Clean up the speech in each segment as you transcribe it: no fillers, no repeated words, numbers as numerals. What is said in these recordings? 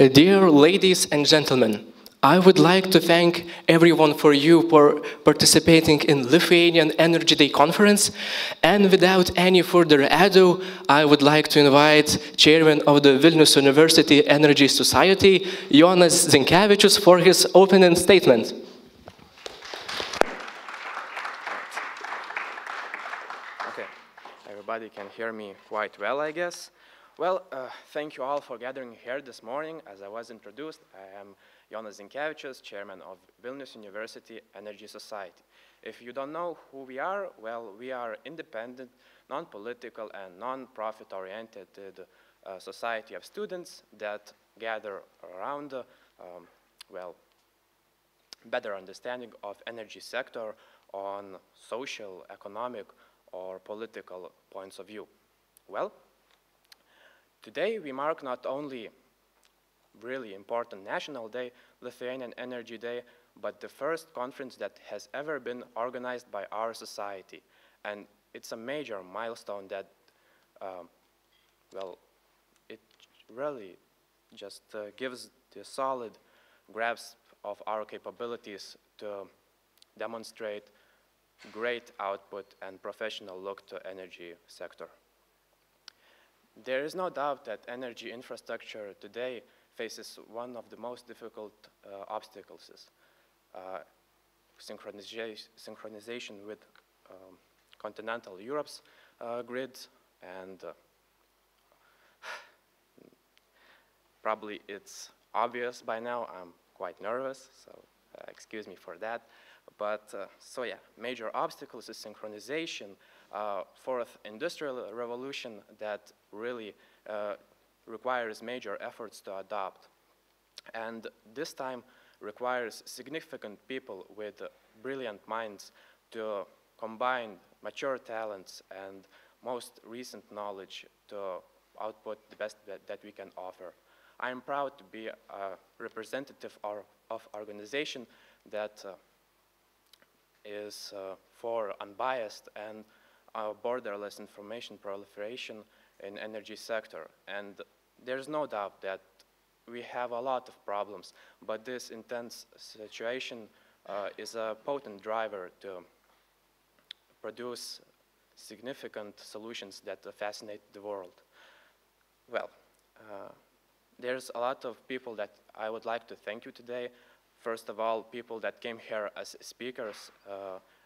Dear ladies and gentlemen, I would like to thank everyone for participating in Lithuanian Energy Day conference. And without any further ado, I would like to invite Chairman of the Vilnius University Energy Society, Jonas Zinkevičius, for his opening statement. Okay, everybody can hear me quite well, I guess. Well, thank you all for gathering here this morning. As I was introduced, I am Jonas Zinkevičius, Chairman of Vilnius University Energy Society. If you don't know who we are, well, we are independent, non-political and non-profit oriented society of students that gather around, well, better understanding of energy sector on social, economic, or political points of view. Well, today we mark not only really important National Day, Lithuanian Energy Day, but the first conference that has ever been organized by our society. And it's a major milestone that, well, it really just gives the solid grasp of our capabilities to demonstrate great output and professional look to energy sector. There is no doubt that energy infrastructure today faces one of the most difficult obstacles, synchronization with continental Europe's grids, and probably it's obvious by now. I'm quite nervous, so excuse me for that. But so yeah, major obstacles is synchronization, fourth industrial revolution that really requires major efforts to adopt. And this time requires significant people with brilliant minds to combine mature talents and most recent knowledge to output the best that we can offer. I am proud to be a representative of organization that is for unbiased and borderless information proliferation in energy sector. And there's no doubt that we have a lot of problems, but this intense situation is a potent driver to produce significant solutions that fascinate the world. Well, there's a lot of people that I would like to thank you today. First of all, people that came here as speakers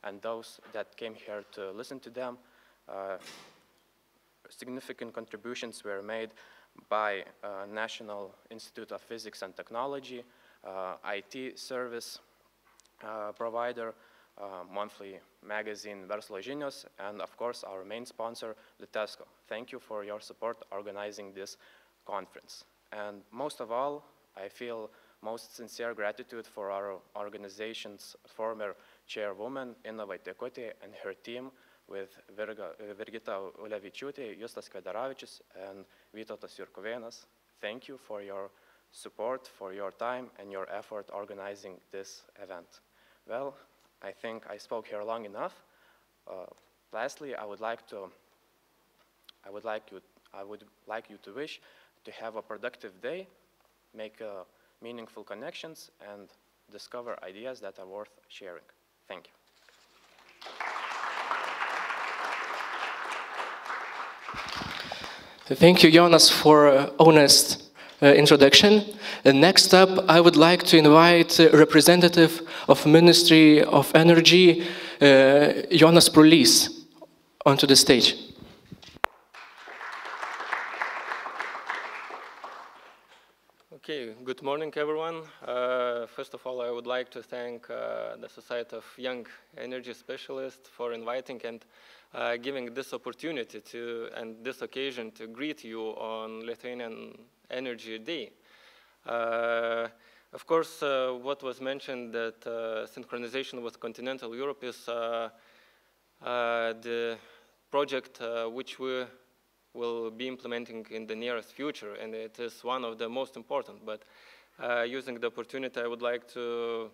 and those that came here to listen to them. Significant contributions were made by National Institute of Physics and Technology, IT service provider, monthly magazine Verslo Žinios, and of course our main sponsor, Litesco. Thank you for your support organizing this conference. And most of all, I feel most sincere gratitude for our organization's former chairwoman, Inna Vaitekutė, and her team with Virgita Ulevičiūtė, Justas Kvedaravičius, and Vytautas Jurkuvėnas. Thank you for your support, for your time, and your effort organizing this event. Well, I think I spoke here long enough. Lastly, I would like you to wish to have a productive day, make meaningful connections, and discover ideas that are worth sharing. Thank you. Thank you, Jonas, for honest introduction. Next up, I would like to invite a representative of Ministry of Energy, Jonas Prulys, onto the stage. Okay, good morning, everyone. First of all, I would like to thank the Society of Young Energy Specialists for inviting and giving this opportunity and this occasion to greet you on Lithuanian Energy Day. Of course, what was mentioned that synchronization with continental Europe is the project which we will be implementing in the nearest future, and it is one of the most important. But using the opportunity, I would like to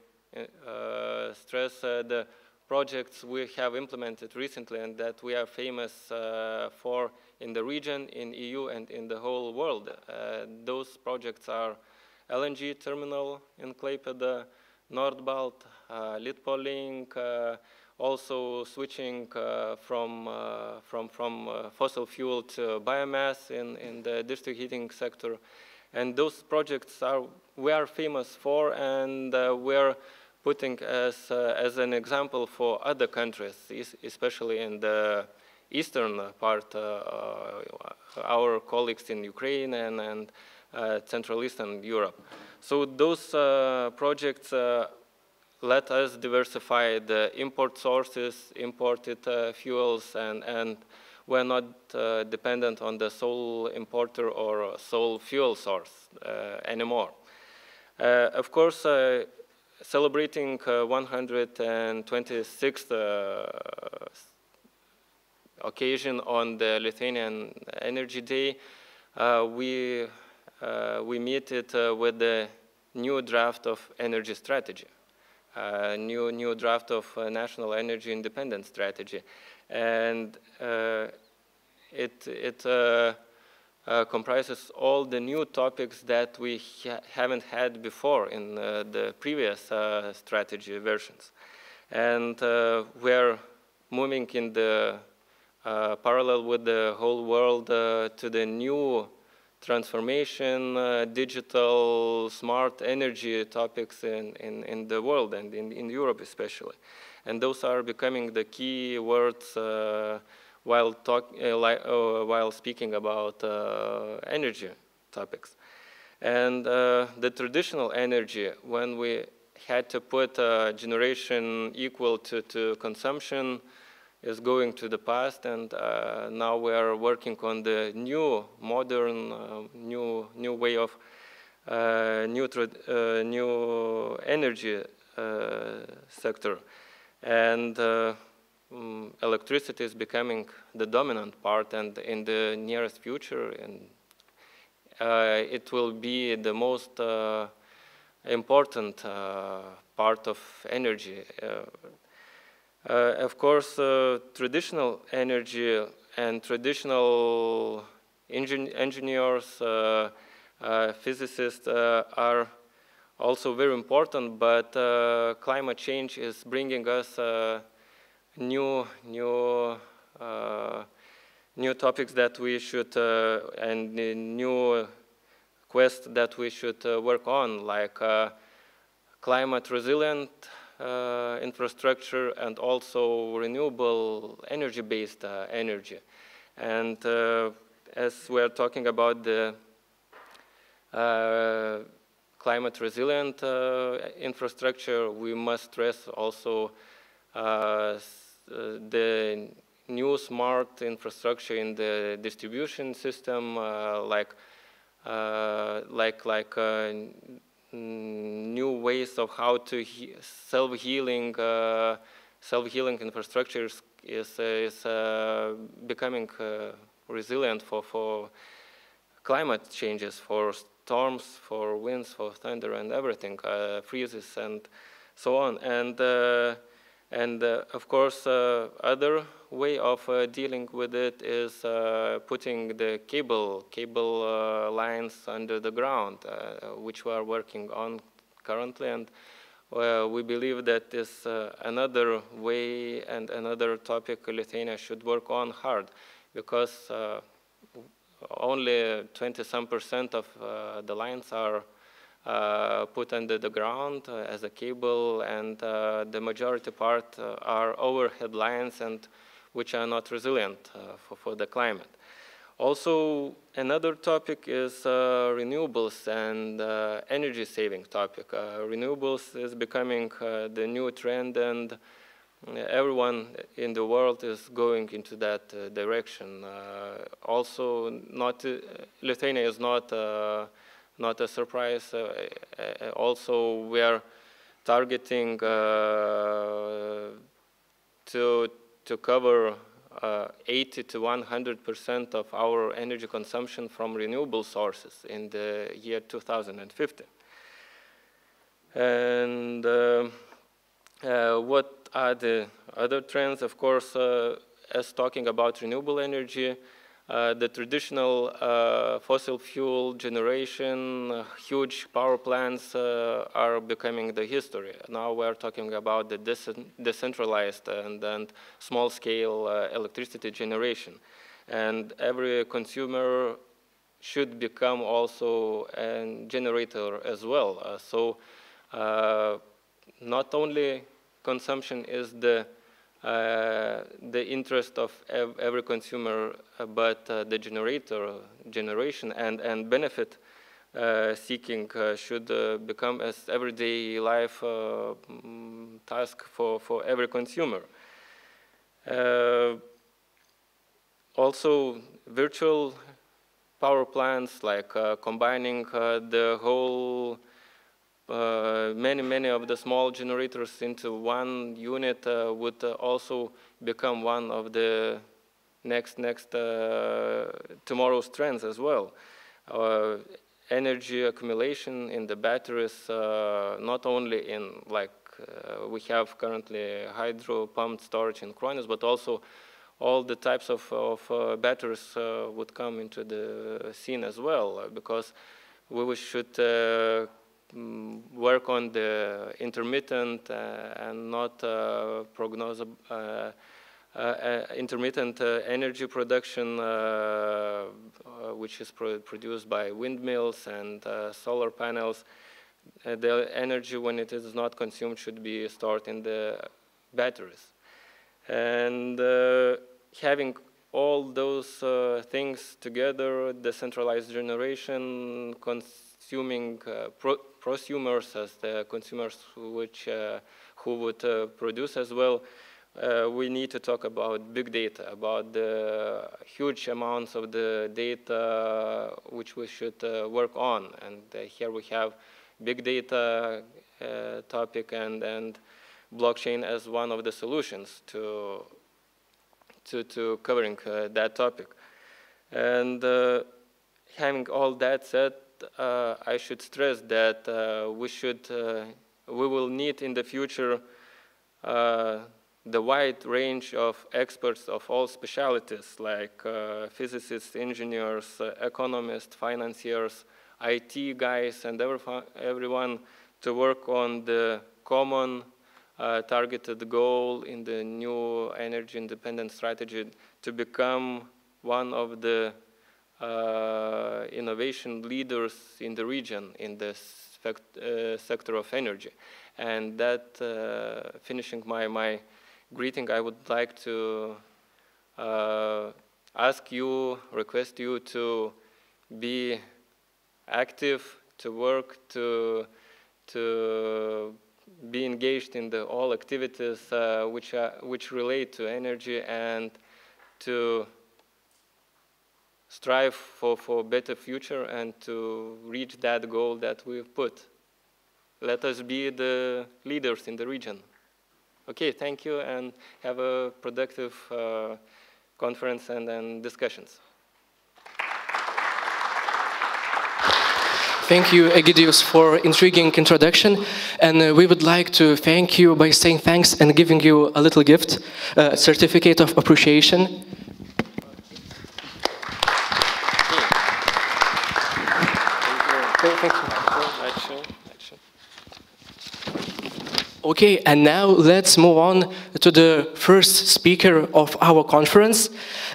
stress the projects we have implemented recently and that we are famous for in the region, in EU, and in the whole world. Those projects are LNG terminal in Klaipėda, Nordbalt, Litpoliink, also switching from fossil fuel to biomass in the district heating sector. And those projects we are famous for, and we're putting as an example for other countries, especially in the eastern part, our colleagues in Ukraine and Central Eastern Europe. So those projects let us diversify the import sources, imported fuels, and we're not dependent on the sole importer or sole fuel source anymore. Of course, celebrating 126th occasion on the Lithuanian Energy Day, we meet it with the new draft of energy strategy, new draft of national energy independence strategy, and it comprises all the new topics that we haven't had before in the previous strategy versions. And we're moving in the parallel with the whole world to the new transformation, digital, smart energy topics in the world and in Europe especially. And those are becoming the key words while speaking about energy topics. And the traditional energy, when we had to put generation equal to consumption, is going to the past, and now we are working on the new, modern, new way of new energy sector. And electricity is becoming the dominant part, and in the nearest future, it will be the most important part of energy. Of course, traditional energy and traditional engineers, physicists are also very important, but climate change is bringing us new topics that we should and new quests that we should work on, like climate resilient infrastructure and also renewable energy-based energy. And as we're talking about the climate resilient infrastructure, we must stress also the new smart infrastructure in the distribution system, like new ways of how to self-healing infrastructure is becoming resilient for climate changes, for storms, for winds, for thunder and everything, freezes and so on. And of course, other way of dealing with it is putting the cable lines under the ground, which we are working on currently. And we believe that is another way and another topic Lithuania should work on hard, because only 20-some% of the lines are put under the ground as a cable, and the majority part are overhead lines, and which are not resilient for the climate. Also, another topic is renewables and energy saving topic. Renewables is becoming the new trend, and everyone in the world is going into that direction. Also, Lithuania is not a surprise. Also, we are targeting to cover 80 to 100% of our energy consumption from renewable sources in the year 2050. And what are the other trends? Of course, as talking about renewable energy, the traditional fossil fuel generation, huge power plants are becoming the history. Now we're talking about the decentralized and small-scale electricity generation. And every consumer should become also a generator as well. So not only consumption is the interest of every consumer, but the generation and benefit seeking should become as everyday life task for every consumer. Also, virtual power plants, like combining the whole many of the small generators into one unit would also become one of the next tomorrow's trends as well. Energy accumulation in the batteries, not only in we have currently hydro pumped storage in Kronis, but also all the types of batteries would come into the scene as well, because we should work on the intermittent and not intermittent energy production, which is produced by windmills and solar panels. The energy, when it is not consumed, should be stored in the batteries. And having all those things together, decentralized generation, consuming prosumers as the consumers who would produce as well, we need to talk about big data, about the huge amounts of the data which we should work on. And here we have big data topic and blockchain as one of the solutions to covering that topic. And having all that said, I should stress that we will need in the future the wide range of experts of all specialties, like physicists, engineers, economists, financiers, IT guys, and everyone to work on the common targeted goal in the new energy independent strategy to become one of the innovation leaders in the region in this sector of energy. And that, finishing my greeting, I would like to request you to be active, to work, to be engaged in all activities which relate to energy, and to strive for a better future and to reach that goal that we've put. Let us be the leaders in the region. Okay, thank you, and have a productive conference and discussions. Thank you, Egidius, for intriguing introduction. And we would like to thank you by saying thanks and giving you a little gift, a certificate of appreciation. Thank you. Okay, and now let's move on to the first speaker of our conference.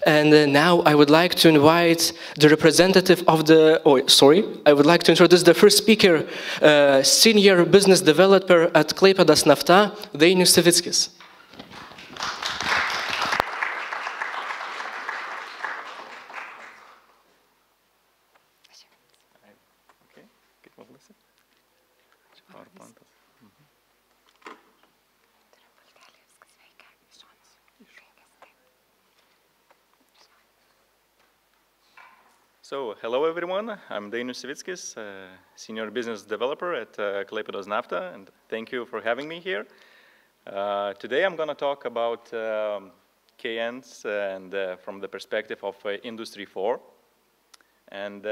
And now I would like to invite the representative of the, I would like to introduce the first speaker, senior business developer at Klaipėdos Nafta, Dainius Savickis. So, hello everyone, I'm Dainius Savickis, Senior Business Developer at Klaipėdos Nafta, and thank you for having me here. Today I'm going to talk about KNs and from the perspective of Industry 4. And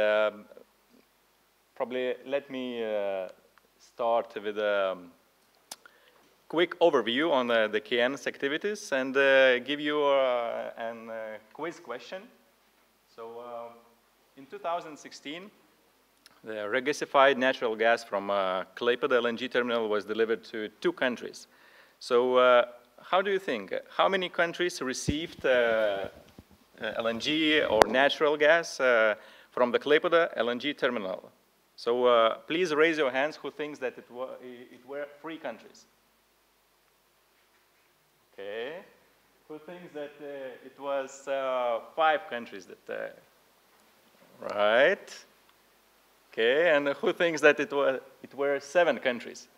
probably let me start with a quick overview on the KN's activities and give you a quiz question. So in 2016, the regasified natural gas from Klaipėda LNG terminal was delivered to 2 countries. So how do you think? How many countries received LNG or natural gas from the Klaipėda LNG terminal? So please raise your hands who thinks that it were 3 countries. Okay. Who thinks that it was 5 countries that, right? Okay, and who thinks that it were 7 countries?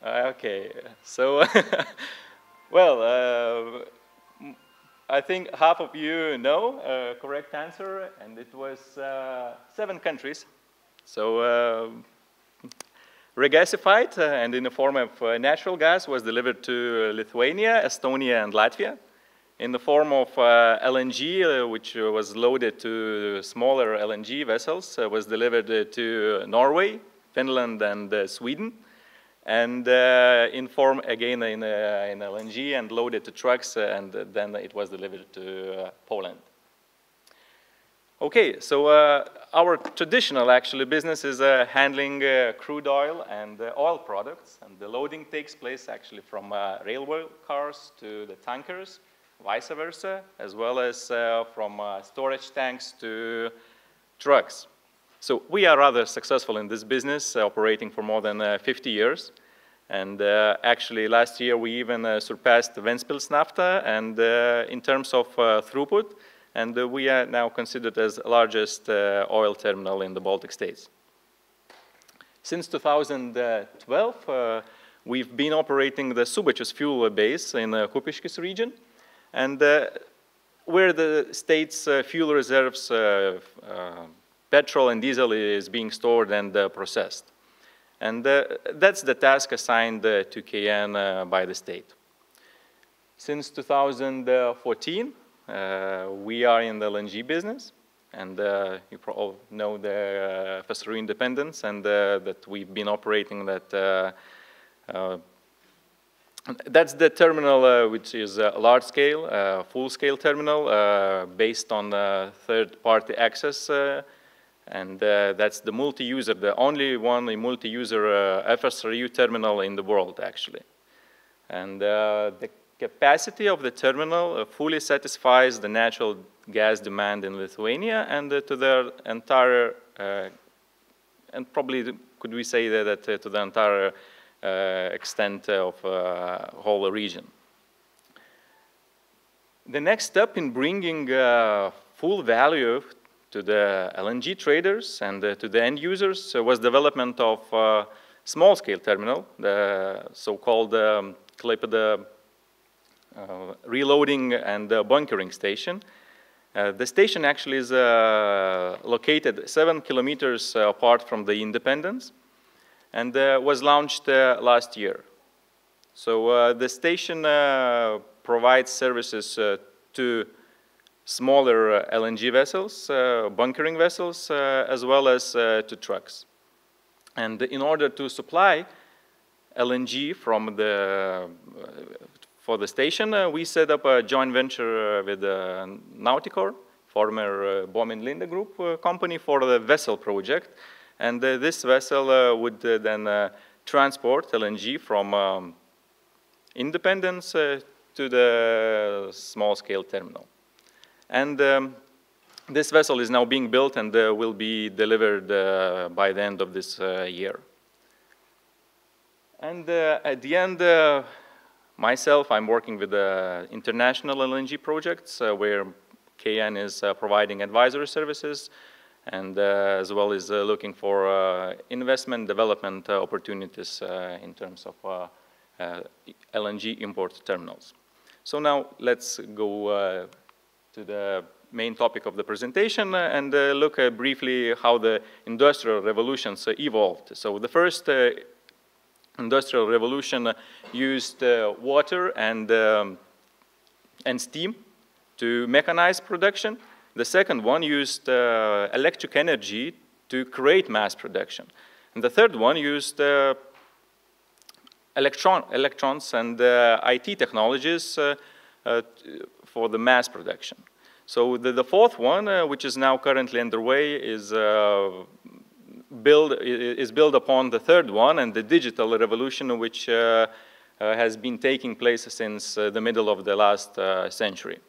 Okay, so, well, I think half of you know correct answer, and it was 7 countries. So, regasified and in the form of natural gas was delivered to Lithuania, Estonia, and Latvia. In the form of LNG, which was loaded to smaller LNG vessels, was delivered to Norway, Finland, and Sweden. And in form, again, in LNG and loaded to trucks, and then it was delivered to Poland. Okay, so our traditional, actually, business is handling crude oil and oil products. And the loading takes place, actually, from railway cars to the tankers, vice versa, as well as from storage tanks to trucks. So we are rather successful in this business, operating for more than 50 years. And actually, last year, we even surpassed Ventspils Nafta and in terms of throughput. And we are now considered as the largest oil terminal in the Baltic states. Since 2012, we've been operating the Subačius fuel base in the Kupiškis region. And where the state's fuel reserves, petrol and diesel is being stored and processed. And that's the task assigned to KN by the state. Since 2014, we are in the LNG business. And you probably know the FSRU Independence and that we've been operating that. That's the terminal which is a large-scale, full-scale terminal based on third-party access, and that's the multi-user, the only one multi-user FSRU terminal in the world, actually. And the capacity of the terminal fully satisfies the natural gas demand in Lithuania and to the entire, and probably could we say that to the entire extent of whole region. The next step in bringing full value to the LNG traders and to the end users was development of small-scale terminal, the so-called Klaipėda reloading and bunkering station. The station actually is located 7 kilometers apart from the Independence, and was launched last year. So the station provides services to smaller LNG vessels, bunkering vessels, as well as to trucks. And in order to supply LNG from for the station, we set up a joint venture with Nauticor, former Bohm & Linde Group company, for the vessel project. And this vessel would then transport LNG from Independence to the small-scale terminal. And this vessel is now being built and will be delivered by the end of this year. And at the end, myself, I'm working with international LNG projects where KN is providing advisory services, and as well as looking for investment development opportunities in terms of LNG import terminals. So now let's go to the main topic of the presentation and look briefly how the industrial revolutions evolved. So the first industrial revolution used water and steam to mechanize production. The second one used electric energy to create mass production. And the third one used electrons and IT technologies for the mass production. So the fourth one, which is now currently underway, is built upon the third one and the digital revolution, which has been taking place since the middle of the last century.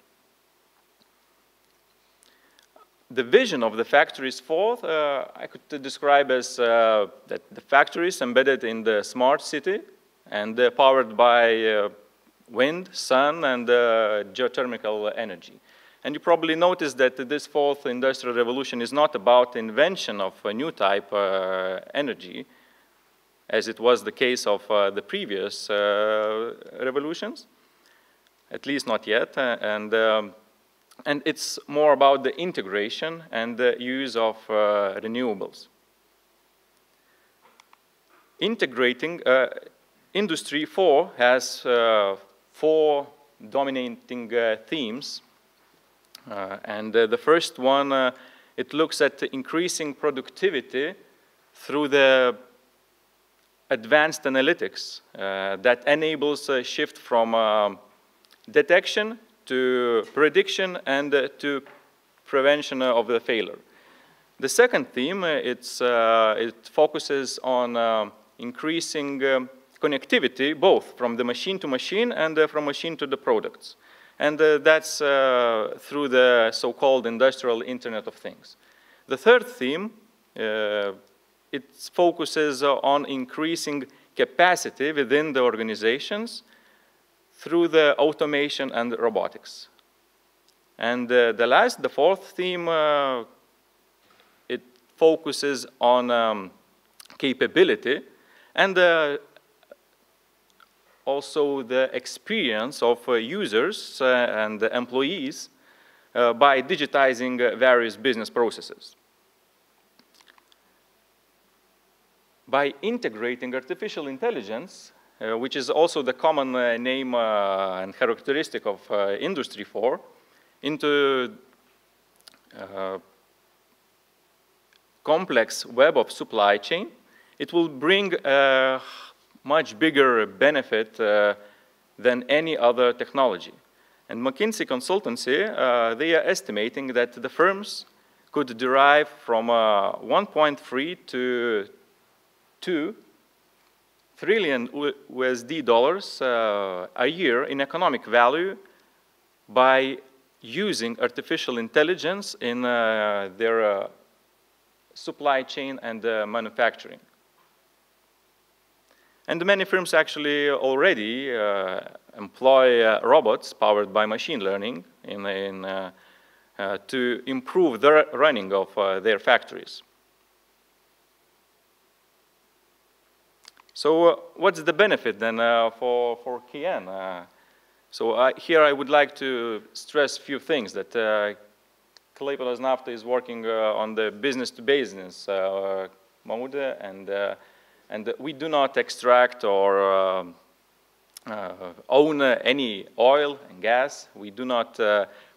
The vision of the factories fourth, I could describe as that the factories embedded in the smart city and powered by wind, sun, and geothermal energy. And you probably noticed that this fourth industrial revolution is not about invention of a new type energy, as it was the case of the previous revolutions, at least not yet. And it's more about the integration and the use of renewables. Integrating, Industry 4 has 4 dominating themes. The first one, it looks at increasing productivity through the advanced analytics that enables a shift from detection to prediction and to prevention of the failure. The second theme, it focuses on increasing connectivity, both from the machine to machine and from machine to the products. And that's through the so-called industrial Internet of Things. The third theme, it focuses on increasing capacity within the organizations through the automation and robotics. And the fourth theme, it focuses on capability and also the experience of users and employees by digitizing various business processes. By integrating artificial intelligence, which is also the common name and characteristic of Industry 4, into complex web of supply chain, it will bring a much bigger benefit than any other technology. And McKinsey Consultancy, they are estimating that the firms could derive from 1.3 to 2 trillion USD dollars a year in economic value by using artificial intelligence in their supply chain and manufacturing. And many firms actually already employ robots powered by machine learning to improve the running of their factories. So what's the benefit then for KN? Here I would like to stress a few things, that Klaipėdos Nafta is working on the business-to-business mode, and we do not extract or own any oil and gas. We do not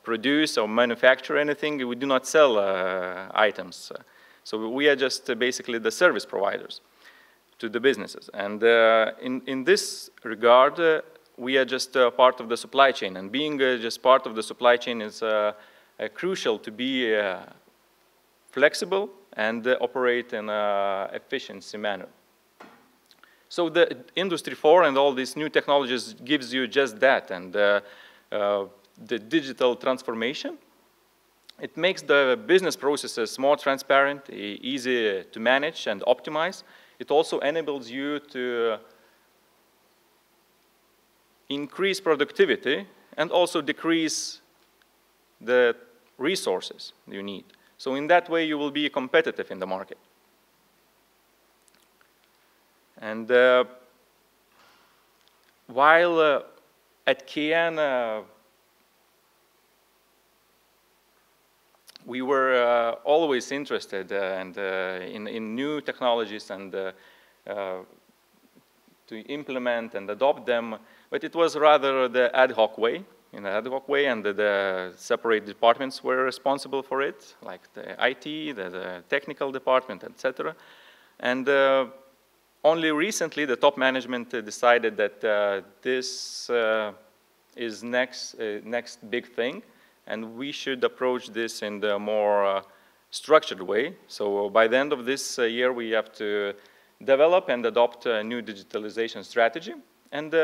produce or manufacture anything. We do not sell items. So we are just basically the service providers to the businesses. And in this regard, we are just part of the supply chain. And being just part of the supply chain is crucial to be flexible and operate in an efficiency manner. So the Industry 4 and all these new technologies gives you just that. And the digital transformation, it makes the business processes more transparent, easy to manage and optimize. It also enables you to increase productivity and also decrease the resources you need. So in that way, you will be competitive in the market. And while at KN, we were always interested in new technologies and to implement and adopt them, but it was rather the ad hoc way, and the separate departments were responsible for it, like the IT, the technical department, etc. And only recently, the top management decided that this is next big thing, and we should approach this in the more structured way. So by the end of this year, we have to develop and adopt a new digitalization strategy, and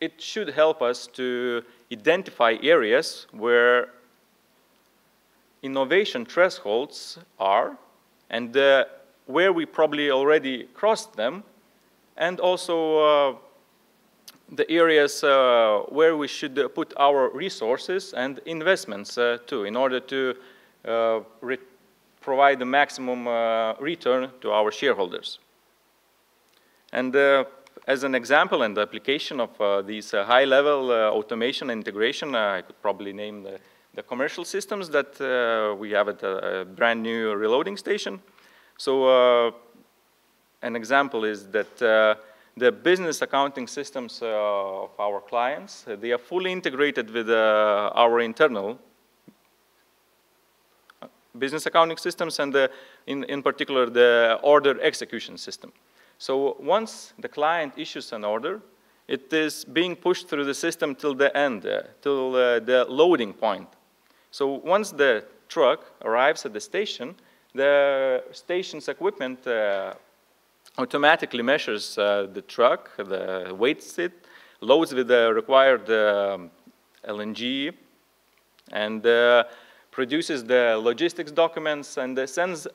it should help us to identify areas where innovation thresholds are, and where we probably already crossed them, and also the areas where we should put our resources and investments too, in order to provide the maximum return to our shareholders. And as an example and application of these high-level automation and integration, I could probably name the commercial systems that we have at a brand new reloading station. So an example is that the business accounting systems of our clients, they are fully integrated with our internal business accounting systems, and in particular the order execution system. So once the client issues an order, it is being pushed through the system till the end, till the loading point. So once the truck arrives at the station, the station's equipment automatically measures the truck, weights it, loads with the required LNG, and produces the logistics documents, and sends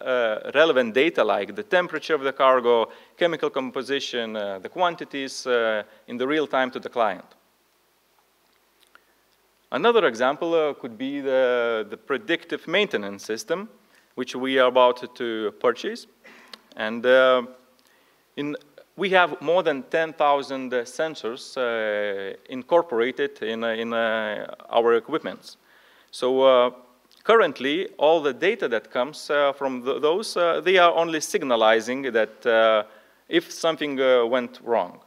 relevant data like the temperature of the cargo, chemical composition, the quantities in the real time to the client. Another example could be the predictive maintenance system, which we are about to purchase. And we have more than 10,000 sensors incorporated in our equipments. So currently, all the data that comes from those, they are only signalizing that if something went wrong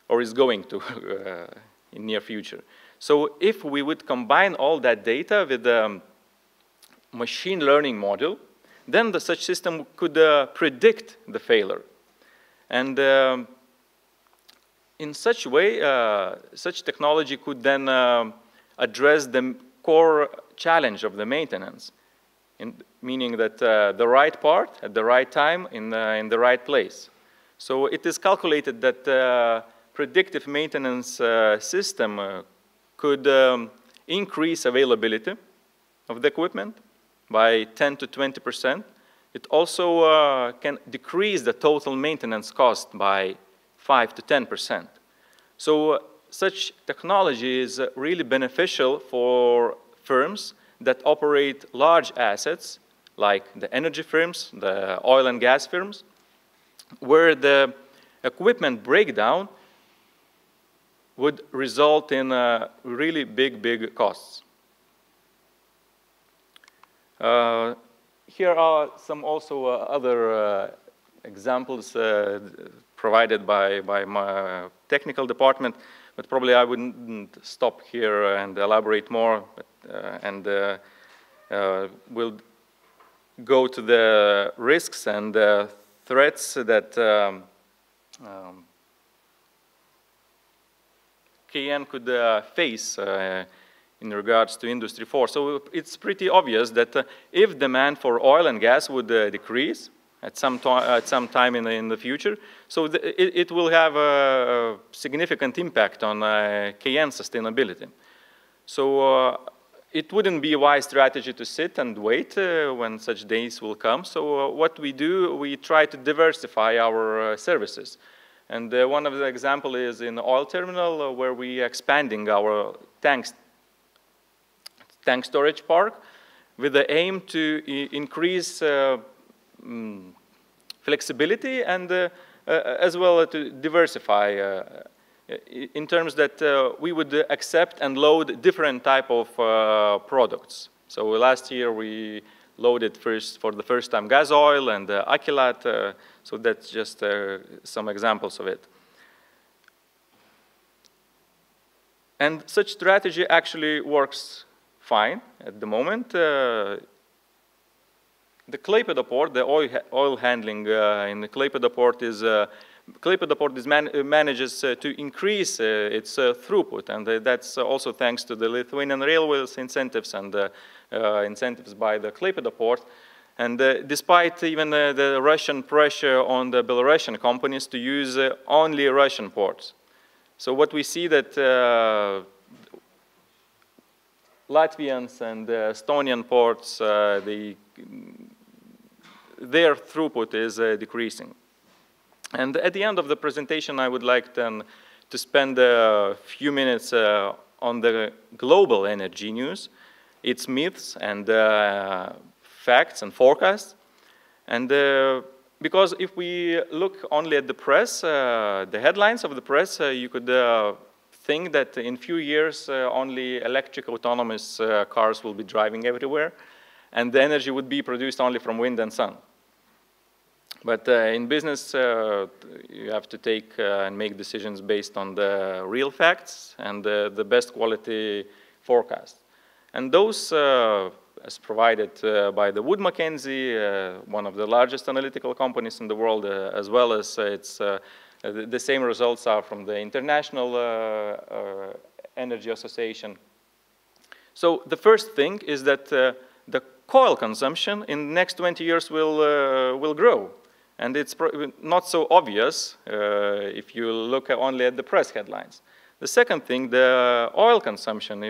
or is going to in near future. So if we would combine all that data with the machine learning module, then such system could predict the failure. And in such way, such technology could then address the core challenge of the maintenance, meaning that the right part at the right time in the right place. So it is calculated that predictive maintenance system could increase availability of the equipment by 10 to 20%. It also can decrease the total maintenance cost by 5 to 10%. So such technology is really beneficial for firms that operate large assets, like the energy firms, the oil and gas firms, where the equipment breakdown would result in really big costs. Here are some also other examples provided by my technical department, but probably I wouldn't stop here and elaborate more, and we'll go to the risks and threats that KN could face in regards to Industry 4. So it's pretty obvious that if demand for oil and gas would decrease at some time in the future, so it will have a significant impact on KN sustainability. So it wouldn't be a wise strategy to sit and wait when such days will come. So what we do, we try to diversify our services. And one of the examples is in the oil terminal, where we are expanding our tank storage park with the aim to increase flexibility and as well to diversify in terms that we would accept and load different type of products. So last year we loaded for the first time gas oil and alkylate, so that's just some examples of it. And such strategy actually works fine at the moment. The Klaipėda port, the oil handling in the Klaipėda port is Klaipėda port manages to increase its throughput, and that's also thanks to the Lithuanian Railways incentives and incentives by the Klaipėda port. And despite even the Russian pressure on the Belarusian companies to use only Russian ports. So what we see that Latvians and Estonian ports, their throughput is decreasing. And at the end of the presentation, I would like then to spend a few minutes on the global energy news, its myths and facts and forecasts. And because if we look only at the press, the headlines of the press, you could think that in few years only electric autonomous cars will be driving everywhere, and the energy would be produced only from wind and sun. But in business, you have to take and make decisions based on the real facts and the best quality forecast. And those, as provided by the Wood Mackenzie, one of the largest analytical companies in the world, as well as the same results are from the International Energy Association. So the first thing is that the coal consumption in the next 20 years will grow. And it's not so obvious if you look only at the press headlines. The second thing, the oil consumption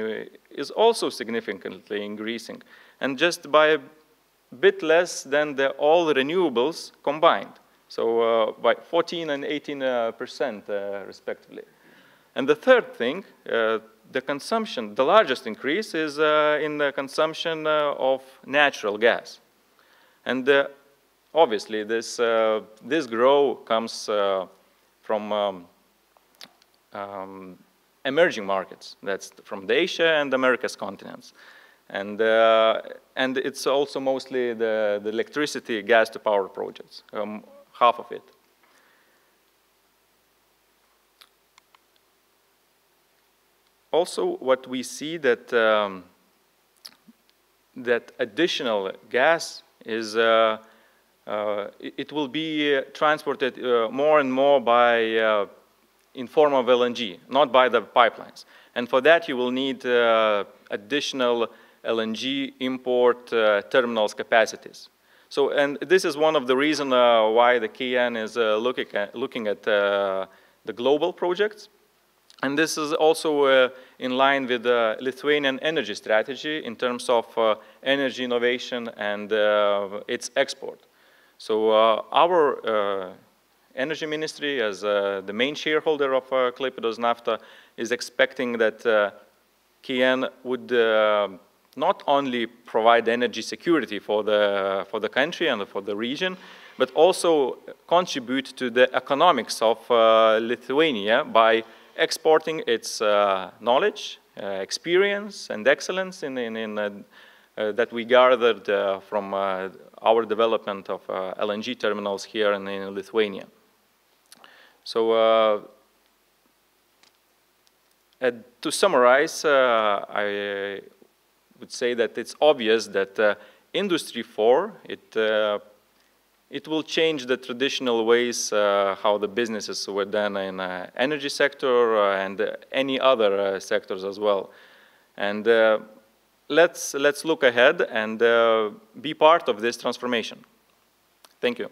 is also significantly increasing, and just by a bit less than all renewables combined. So by 14 and 18% respectively. And the third thing, the consumption, the largest increase is in the consumption of natural gas. And obviously, this growth comes from emerging markets. That's from the Asia and the Americas continents. And it's also mostly the electricity, gas-to-power projects, half of it. Also, what we see that that additional gas is it will be transported more and more by in form of LNG, not by the pipelines. And for that, you will need additional LNG import terminals capacities. So, and this is one of the reasons why the KN is looking at the global projects. And this is also in line with the Lithuanian energy strategy in terms of energy innovation and its export. So our energy ministry, as the main shareholder of Klaipėdos Nafta, is expecting that KN would not only provide energy security for the country and for the region, but also contribute to the economics of Lithuania by exporting its knowledge, experience, and excellence that we gathered from our development of LNG terminals here in Lithuania. So to summarize, I would say that it's obvious that Industry 4, it will change the traditional ways how the businesses were done in energy sector and any other sectors as well. And let's look ahead and be part of this transformation. Thank you.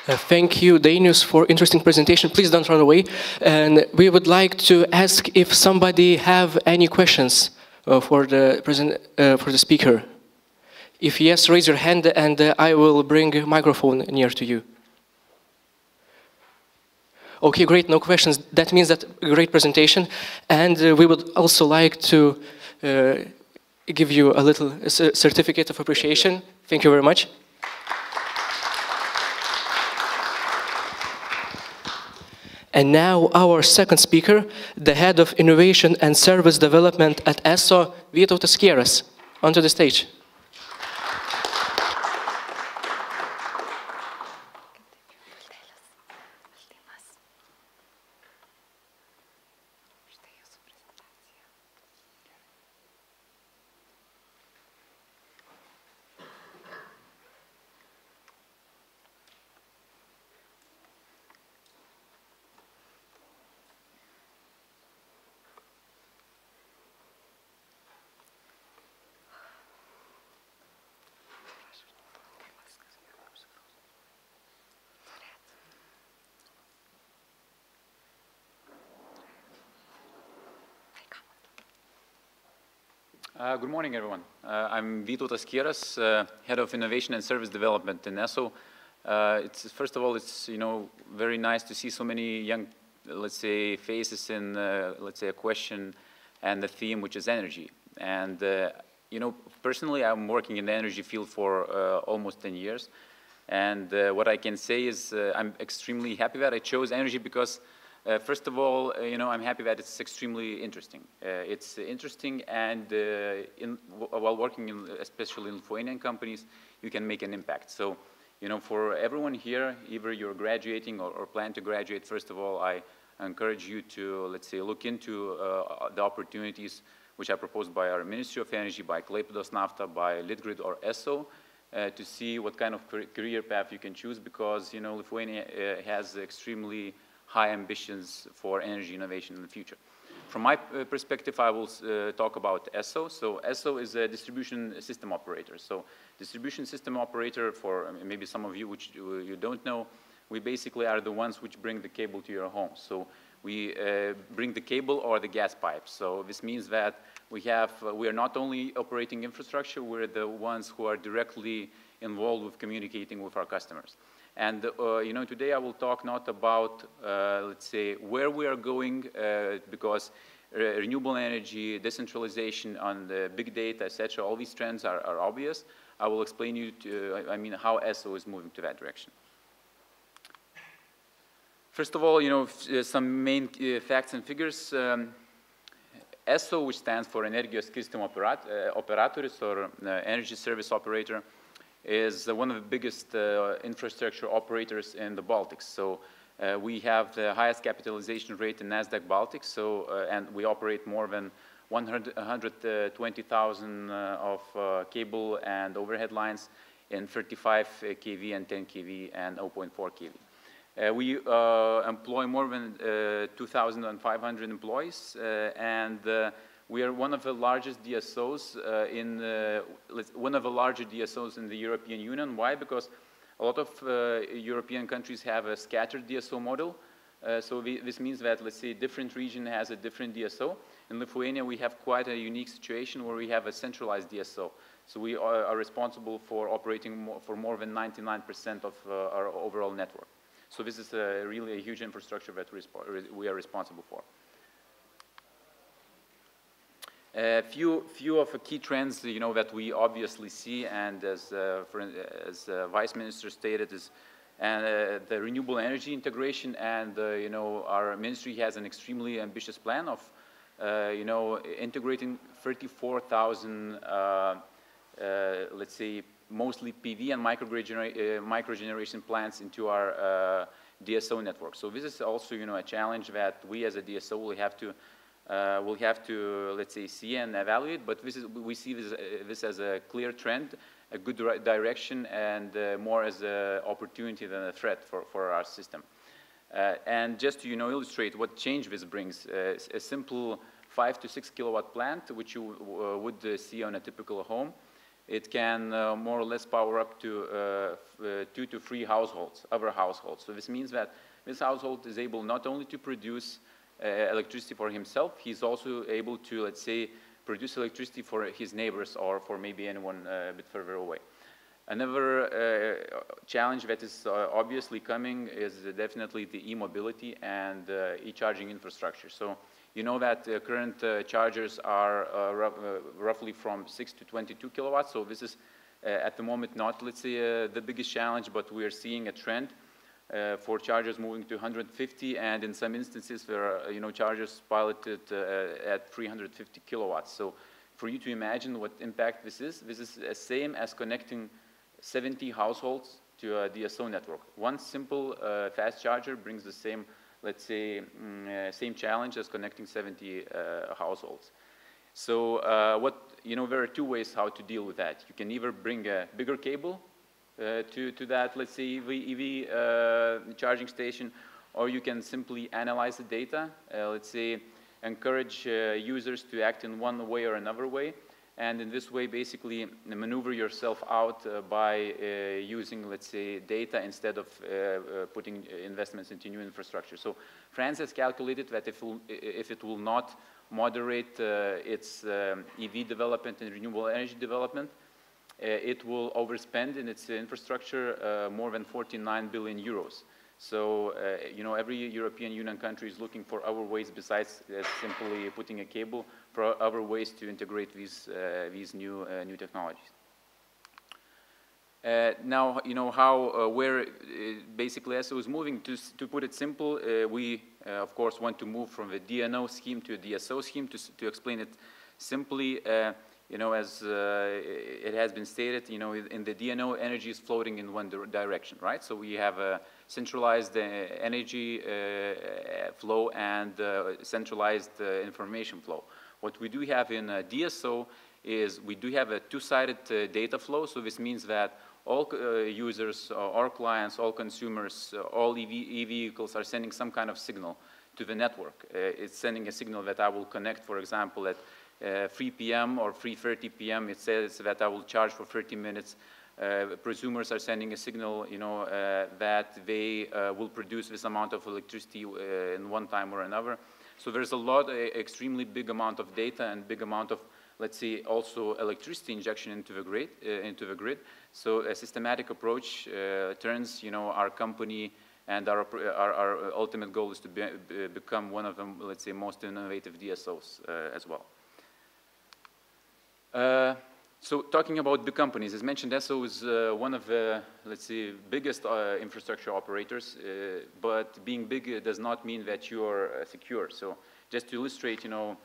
Thank you, Dainius, for interesting presentation. Please don't run away. And we would like to ask if somebody have any questions for the speaker. If yes, raise your hand and I will bring a microphone near to you. Okay, great, no questions. That means that great presentation. And we would also like to give you a little certificate of appreciation. Thank you very much. And now our second speaker, the head of Innovation and Service Development at ESO, Vytautas Kieras. Onto the stage. Good morning, everyone. I'm Vytautas Kieras, Head of Innovation and Service Development in ESO. First of all, it's very nice to see so many young, let's say, faces in let's say a question and the theme, which is energy. And personally, I'm working in the energy field for almost 10 years. And what I can say is I'm extremely happy that I chose energy because first of all, I'm happy that it's extremely interesting. It's interesting, and while working especially in Lithuanian companies, you can make an impact. So, for everyone here, either you're graduating or plan to graduate, first of all, I encourage you to, let's say, look into the opportunities which are proposed by our Ministry of Energy, by Klaipėdos Nafta, by Litgrid or ESO, to see what kind of career path you can choose, because, Lithuania has extremely high ambitions for energy innovation in the future. From my perspective, I will talk about ESO. So ESO is a distribution system operator. So distribution system operator, for maybe some of you which you don't know, we basically are the ones which bring the cable to your home. So we bring the cable or the gas pipes. So this means that we are not only operating infrastructure, we're the ones who are directly involved with communicating with our customers. And today I will talk not about, let's say, where we are going, because renewable energy, decentralization, on the big data, etc., all these trends are obvious. I will explain you how ESO is moving to that direction. First of all, some main facts and figures. ESO, which stands for Energijos Skirstymo Operatorius, or Energy Service Operator, is one of the biggest infrastructure operators in the Baltics. So we have the highest capitalization rate in NASDAQ Baltics, and we operate more than 120,000 of cable and overhead lines in 35 kV and 10 kV and 0.4 kV. We employ more than 2,500 employees, and we are one of the largest DSOs one of the larger DSOs in the European Union. Why? Because a lot of European countries have a scattered DSO model. So this means that, let's say, different region has a different DSO. In Lithuania, we have quite a unique situation where we have a centralized DSO. So we are responsible for operating for more than 99% of our overall network. So this is really a huge infrastructure that we are responsible for. A few of the key trends, that we obviously see, and as Vice Minister stated, is the renewable energy integration, and our ministry has an extremely ambitious plan of integrating 34,000 let's say mostly PV and microgeneration plants into our DSO network. So this is also a challenge that we as a DSO will have to let's say see and evaluate, but we see this as a clear trend, a good direction, and more as an opportunity than a threat for our system. And just to illustrate what change this brings, a simple 5 to 6 kilowatt plant, which you would see on a typical home, it can more or less power up to 2 to 3 other households. So this means that this household is able not only to produce electricity for himself, he's also able to, let's say, produce electricity for his neighbors or for maybe anyone a bit further away. Another challenge that is obviously coming is definitely the e-mobility and e-charging infrastructure. So you know that current chargers are roughly from 6 to 22 kilowatts. So this is at the moment not, let's say, the biggest challenge, but we are seeing a trend for chargers moving to 150, and in some instances there are chargers piloted at 350 kilowatts. So for you to imagine what impact this is the same as connecting 70 households to a DSO network. One simple fast charger brings the same, let's say, same challenge as connecting 70 households. So there are two ways how to deal with that. You can either bring a bigger cable to that, let's say, EV charging station, or you can simply analyze the data, let's say, encourage users to act in one way or another way, and in this way basically maneuver yourself out by using, let's say, data instead of putting investments into new infrastructure. So France has calculated that if it will not moderate its EV development and renewable energy development. It will overspend in its infrastructure more than 49 billion euros. So, you know, every European Union country is looking for other ways besides simply putting a cable, for other ways to integrate these new technologies. Now, you know, how, where basically ESO is moving, to put it simple, we, of course, want to move from the DNO scheme to a DSO scheme. To explain it simply, you know, as it has been stated, you know, in the DNO, energy is floating in one direction, right? So we have a centralized energy flow and centralized information flow. What we do have in DSO is we do have a two-sided data flow. So this means that all users, all clients, all consumers, all EV vehicles are sending some kind of signal to the network. It's sending a signal that I will connect, for example, at 3 p.m. or 3:30 p.m. It says that I will charge for 30 minutes. Prosumers are sending a signal, you know, that they will produce this amount of electricity in one time or another. So there's a lot, extremely big amount of data and big amount of, let's say, also electricity injection into the grid. So a systematic approach turns, you know, our company and our ultimate goal is to become one of the, let's say, most innovative DSOs as well. So talking about big companies, as mentioned, ESO is one of the, let's say, biggest infrastructure operators, but being big does not mean that you are secure. So just to illustrate, you know,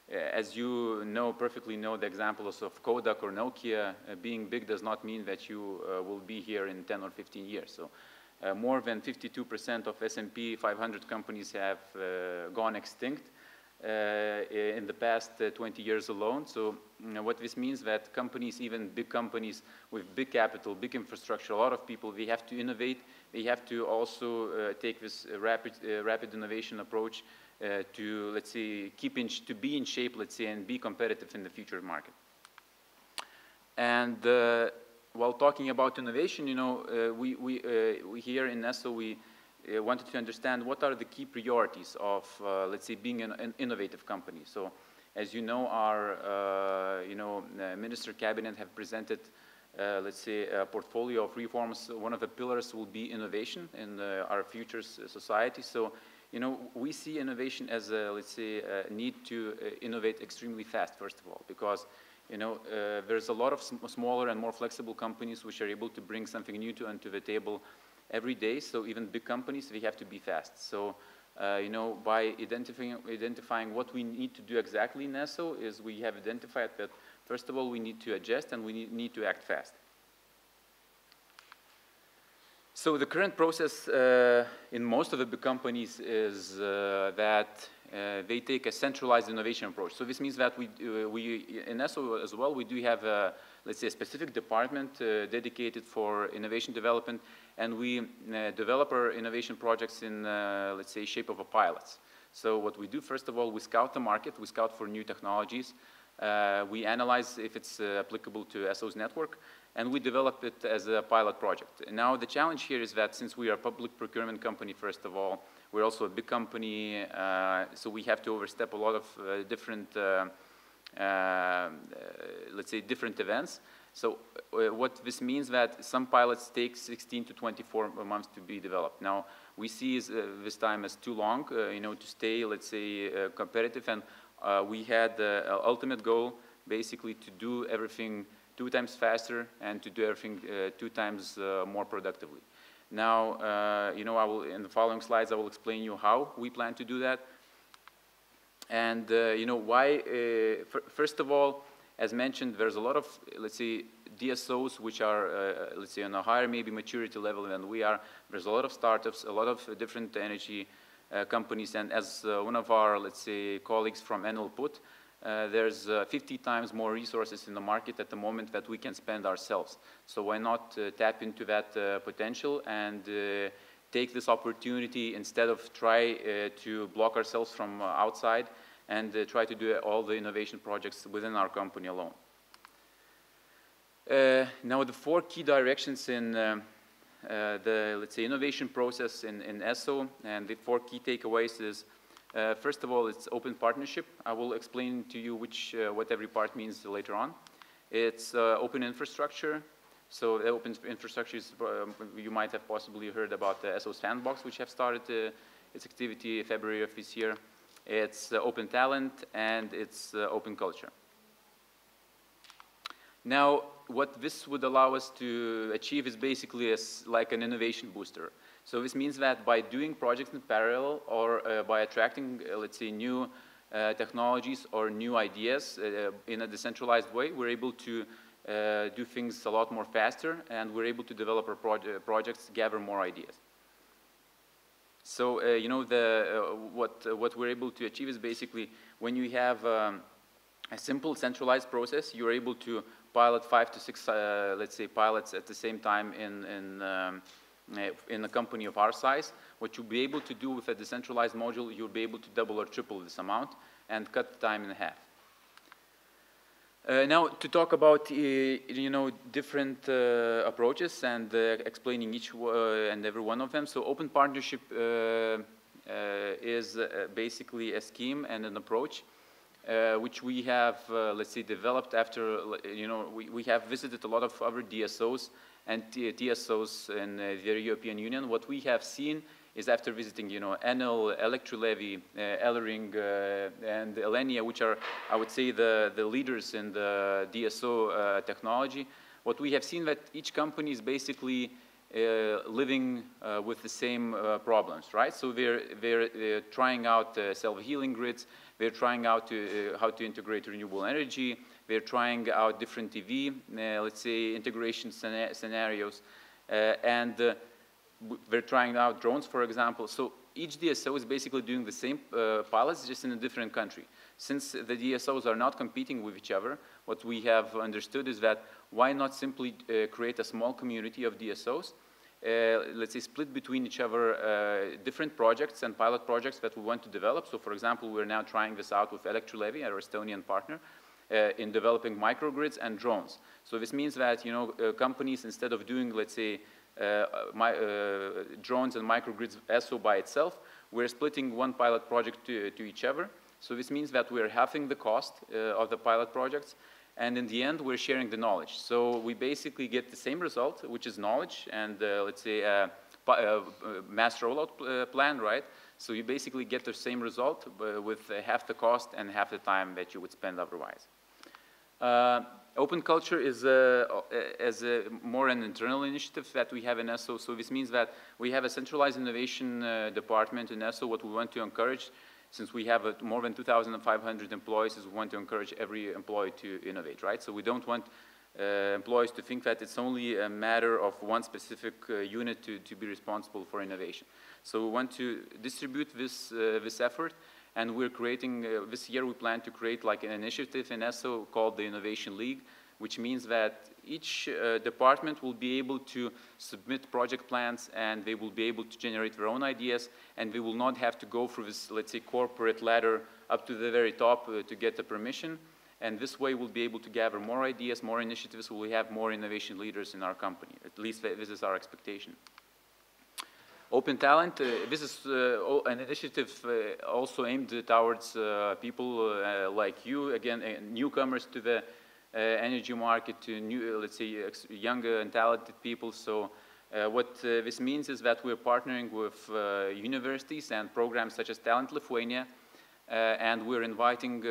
as you know, perfectly know the examples of Kodak or Nokia, being big does not mean that you will be here in 10 or 15 years. So more than 52% of S&P 500 companies have gone extinct in the past 20 years alone. So you know, what this means that companies, even big companies with big capital, big infrastructure, a lot of people, they have to innovate. They have to also take this rapid innovation approach to, let's say, to be in shape, let's say, and be competitive in the future market. And while talking about innovation, you know, we here in ESO, we wanted to understand what are the key priorities of, let's say, being an innovative company. So, as you know, our, Minister Cabinet have presented, let's say, a portfolio of reforms. One of the pillars will be innovation in our future society. So, you know, we see innovation as a, let's say, a need to innovate extremely fast, first of all, because, you know, there's a lot of smaller and more flexible companies which are able to bring something new onto the table every day. So even big companies, we have to be fast. So, you know, by identifying what we need to do exactly in ESO is we have identified that, first of all, we need to adjust and we need to act fast. So the current process in most of the big companies is that they take a centralized innovation approach. So this means that we in ESO as well, we do have a, let's say, a specific department dedicated for innovation development, and we develop our innovation projects in, let's say, shape of a pilots. So what we do, first of all, we scout the market, we scout for new technologies, we analyze if it's applicable to ESO's network, and we develop it as a pilot project. Now the challenge here is that since we are a public procurement company, first of all, we're also a big company, so we have to overstep a lot of different, let's say, different events. So what this means that some pilots take 16 to 24 months to be developed. Now we see this time as too long, you know, to stay, let's say, competitive, and we had the ultimate goal basically to do everything 2 times faster and to do everything 2 times more productively. Now, you know, I will, in the following slides, I will explain you how we plan to do that. And, you know, why, first of all, as mentioned, there's a lot of, let's say, DSOs which are, let's say, on a higher maybe maturity level than we are. There's a lot of startups, a lot of different energy companies, and as one of our, let's say, colleagues from Enel put, there's 50 times more resources in the market at the moment that we can spend ourselves. So why not tap into that potential and take this opportunity instead of try to block ourselves from outside and try to do all the innovation projects within our company alone. Now the 4 key directions in the, let's say, innovation process in ESO, and the 4 key takeaways is First of all, it's open partnership. I will explain to you what every part means later on. It's open infrastructure. So the open infrastructure is, you might have possibly heard about the SO Sandbox, which have started its activity in February of this year. It's open talent, and it's open culture. Now, what this would allow us to achieve is basically like an innovation booster. So this means that by doing projects in parallel, or by attracting, let's say, new technologies or new ideas in a decentralized way, we're able to do things a lot more faster, and we're able to develop our projects, gather more ideas. So, you know, what we're able to achieve is basically when you have a simple centralized process, you're able to pilot 5 to 6, let's say, pilots at the same time in a company of our size. What you'll be able to do with a decentralized module, you'll be able to double or triple this amount and cut the time in half. Now, to talk about you know, different approaches and explaining each and every one of them. So, open partnership is basically a scheme and an approach which we have, let's say, developed after, you know, we have visited a lot of other DSOs and TSOs in the European Union. What we have seen is, after visiting, you know, Enel, Electrolevy, Elring, and Elenia, which are, I would say, the leaders in the DSO technology, what we have seen that each company is basically living with the same problems, right? So they're trying out self-healing grids. They're trying out how to integrate renewable energy. They're trying out different EV, let's say, integration scenarios, and they're trying out drones, for example. So each DSO is basically doing the same pilots, just in a different country. Since the DSOs are not competing with each other, what we have understood is that why not simply create a small community of DSOs, let's say, split between each other different projects and pilot projects that we want to develop. So, for example, we're now trying this out with Electrolevy, our Estonian partner, in developing microgrids and drones. So this means that, you know, companies, instead of doing, let's say, drones and microgrids SO by itself, we're splitting one pilot project to each other. So this means that we're halving the cost of the pilot projects, and in the end, we're sharing the knowledge. So we basically get the same result, which is knowledge and, let's say, mass rollout plan, right? So you basically get the same result with half the cost and half the time that you would spend otherwise. Open culture is more an internal initiative that we have in ESO. So this means that we have a centralized innovation department in ESO. What we want to encourage, since we have more than 2,500 employees, is we want to encourage every employee to innovate, right? So we don't want employees to think that it's only a matter of one specific unit to be responsible for innovation. So we want to distribute this effort, and we're creating, this year we plan to create like an initiative in ESO called the Innovation League, which means that each department will be able to submit project plans, and they will be able to generate their own ideas, and they will not have to go through this, let's say, corporate ladder up to the very top to get the permission. And this way we'll be able to gather more ideas, more initiatives. We'll have more innovation leaders in our company. At least this is our expectation. Open talent, this is an initiative also aimed towards people like you, again, newcomers to the energy market, to new, let's say, younger and talented people. So what this means is that we're partnering with universities and programs such as Talent Lithuania, and we're inviting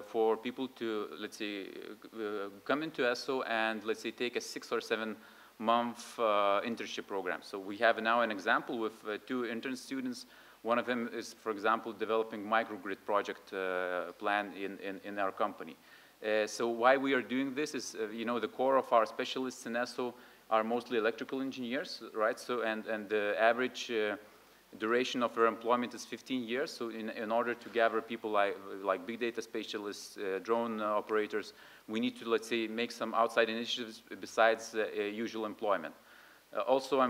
for people to, let's say, come into ESO and, let's say, take a 6 or 7 month internship program. So we have now an example with 2 intern students. One of them is, for example, developing microgrid project plan in our company. So why we are doing this is, you know, the core of our specialists in ESO are mostly electrical engineers, right? So, and the average duration of their employment is 15 years. So in order to gather people like big data specialists, drone operators, we need to, let's say, make some outside initiatives besides usual employment. Also,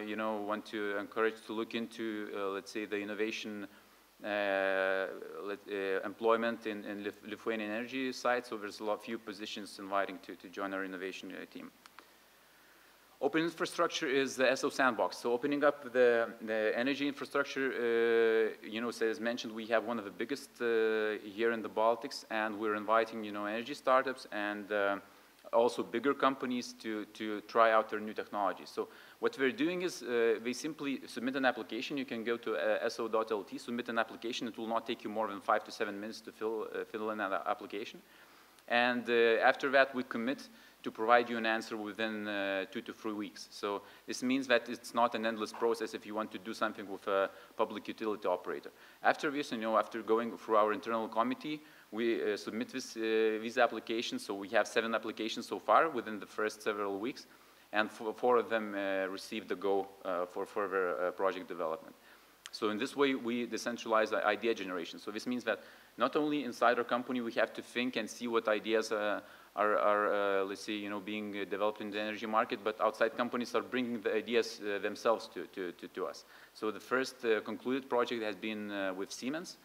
you know, want to encourage to look into, let's say, the innovation employment in Lithuanian Energy side. So there's few positions inviting to join our innovation team. Open infrastructure is the SO sandbox. So opening up the energy infrastructure, as mentioned, we have one of the biggest here in the Baltics, and we're inviting, energy startups and also bigger companies to try out their new technologies. So what we're doing is they simply submit an application. You can go to so.lt, submit an application. It will not take you more than 5 to 7 minutes to fill in that application. And after that, we commit to provide you an answer within 2 to 3 weeks. So this means that it's not an endless process if you want to do something with a public utility operator. After this, after going through our internal committee, we submit these applications. So we have 7 applications so far within the first several weeks, and 4 of them received the go for further project development. So in this way, we decentralize the idea generation. So this means that not only inside our company we have to think and see what ideas are let's say, being developed in the energy market, but outside companies are bringing the ideas themselves to us. So the first concluded project has been with Siemens,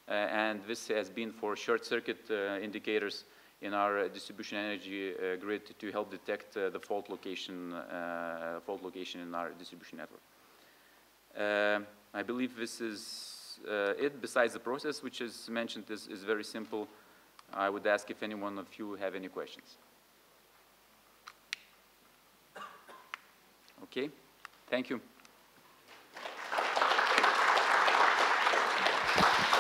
and this has been for short circuit indicators in our distribution energy grid to help detect the fault location in our distribution network. I believe this is it. Besides the process, which is mentioned, is very simple. I would ask if any one of you have any questions. Okay, thank you.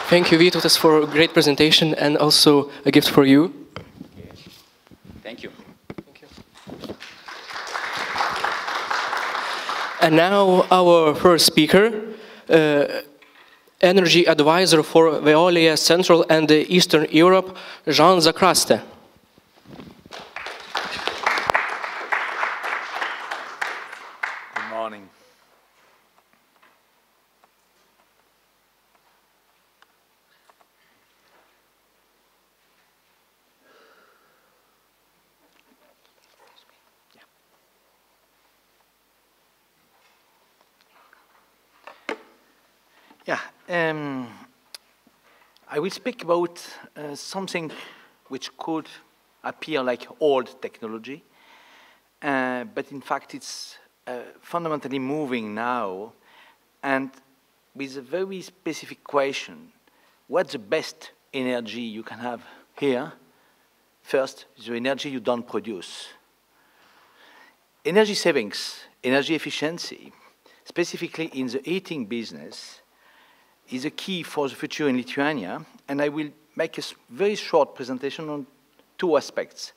Thank you, Vytautas, for a great presentation, and also a gift for you. Okay. Thank you. Thank you. And now our first speaker, energy advisor for Veolia Central and Eastern Europe, Jean Zacraste. Good morning. I will speak about something which could appear like old technology, but in fact it's fundamentally moving now, and with a very specific question: what's the best energy you can have here? First, the energy you don't produce. Energy savings, energy efficiency, specifically in the heating business, is a key for the future in Lithuania, and I will make a very short presentation on 2 aspects.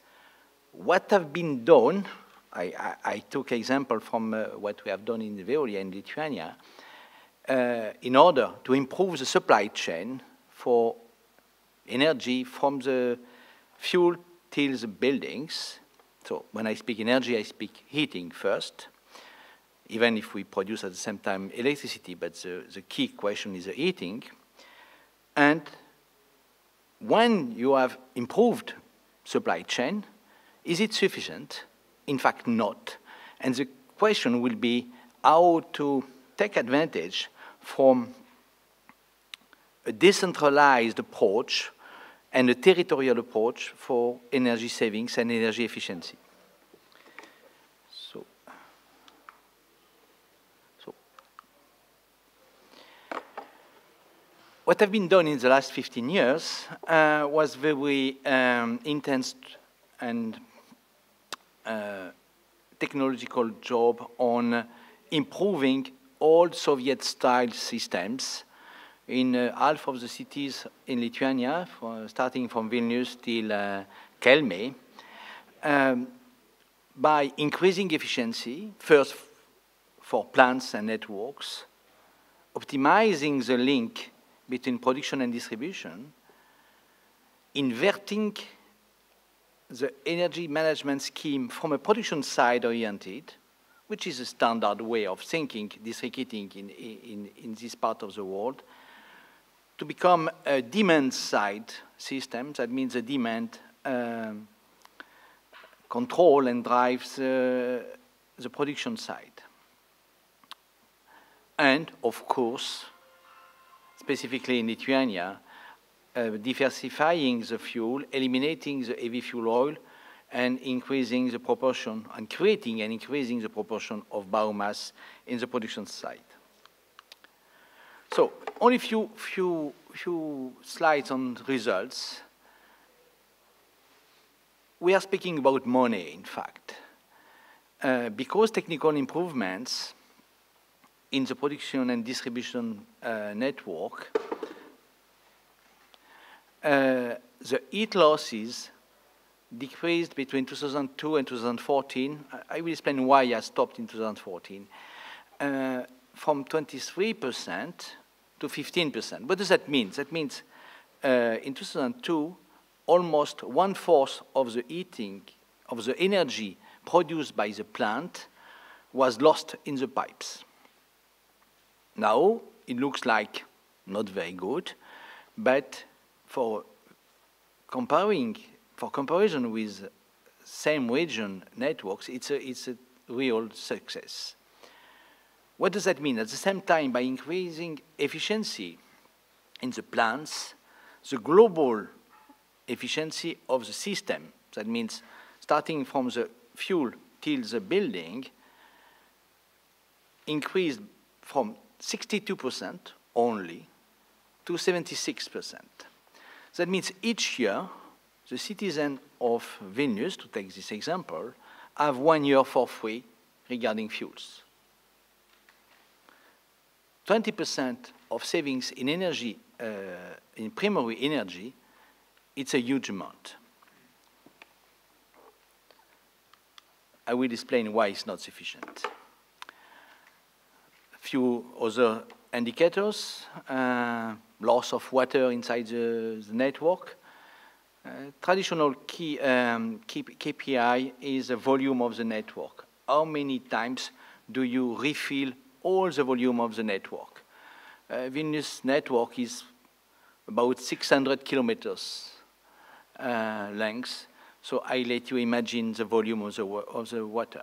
What have been done, I took example from what we have done in Veolia in Lithuania, in order to improve the supply chain for energy from the fuel till the buildings. So when I speak energy, I speak heating first, even if we produce at the same time electricity, but the key question is the heating. And when you have improved supply chain, is it sufficient? In fact, not. And the question will be how to take advantage from a decentralized approach and a territorial approach for energy savings and energy efficiency. What have been done in the last 15 years was very intense and technological job on improving old Soviet-style systems in half of the cities in Lithuania, starting from Vilnius till Kelmė, by increasing efficiency, first for plants and networks, optimizing the link between production and distribution, inverting the energy management scheme from a production side oriented, which is a standard way of thinking district heating in this part of the world, to become a demand side system. That means the demand control and drives the production side. And of course, specifically in Lithuania, diversifying the fuel, eliminating the heavy fuel oil, and increasing the proportion, and creating and increasing the proportion of biomass in the production site. So only few slides on results. We are speaking about money, in fact, because technical improvements in the production and distribution network, the heat losses decreased between 2002 and 2014. I will explain why I stopped in 2014. From 23% to 15%. What does that mean? That means in 2002, almost 1/4 of the heating, of the energy produced by the plant was lost in the pipes. Now, it looks like not very good, but for comparison with same region networks, it's a real success. What does that mean? At the same time, by increasing efficiency in the plants, the global efficiency of the system, that means starting from the fuel till the building, increased from 62% only to 76%. That means each year, the citizens of Vilnius, to take this example, have 1 year for free regarding fuels. 20% of savings in energy, in primary energy, it's a huge amount. I will explain why it's not sufficient. A few other indicators, loss of water inside the network. Traditional key KPI is the volume of the network. How many times do you refill all the volume of the network? Vilnius network is about 600 kilometers length, so I let you imagine the volume of the water.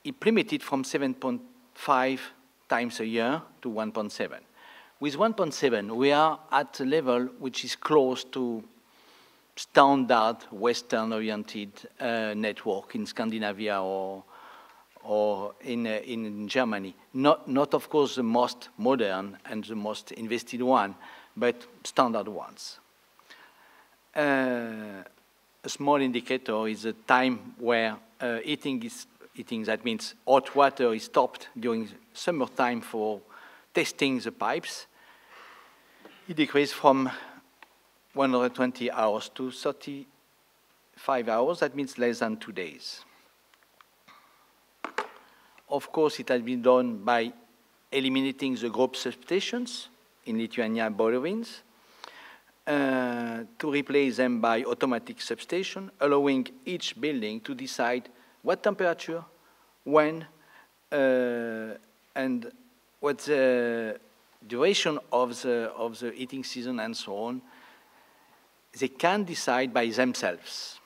It plummeted from 7.5 times a year to 1.7. With 1.7, we are at a level which is close to standard Western-oriented network in Scandinavia or in Germany. Not, of course, the most modern and the most invested one, but standard ones. A small indicator is the time where heating, that means hot water is stopped during summertime for testing the pipes. It decreased from 120 hours to 35 hours. That means less than 2 days. Of course, it has been done by eliminating the group substations in Lithuania boiler rings, to replace them by automatic substation, allowing each building to decide what temperature, when, and what the duration of the heating season and so on. They can decide by themselves.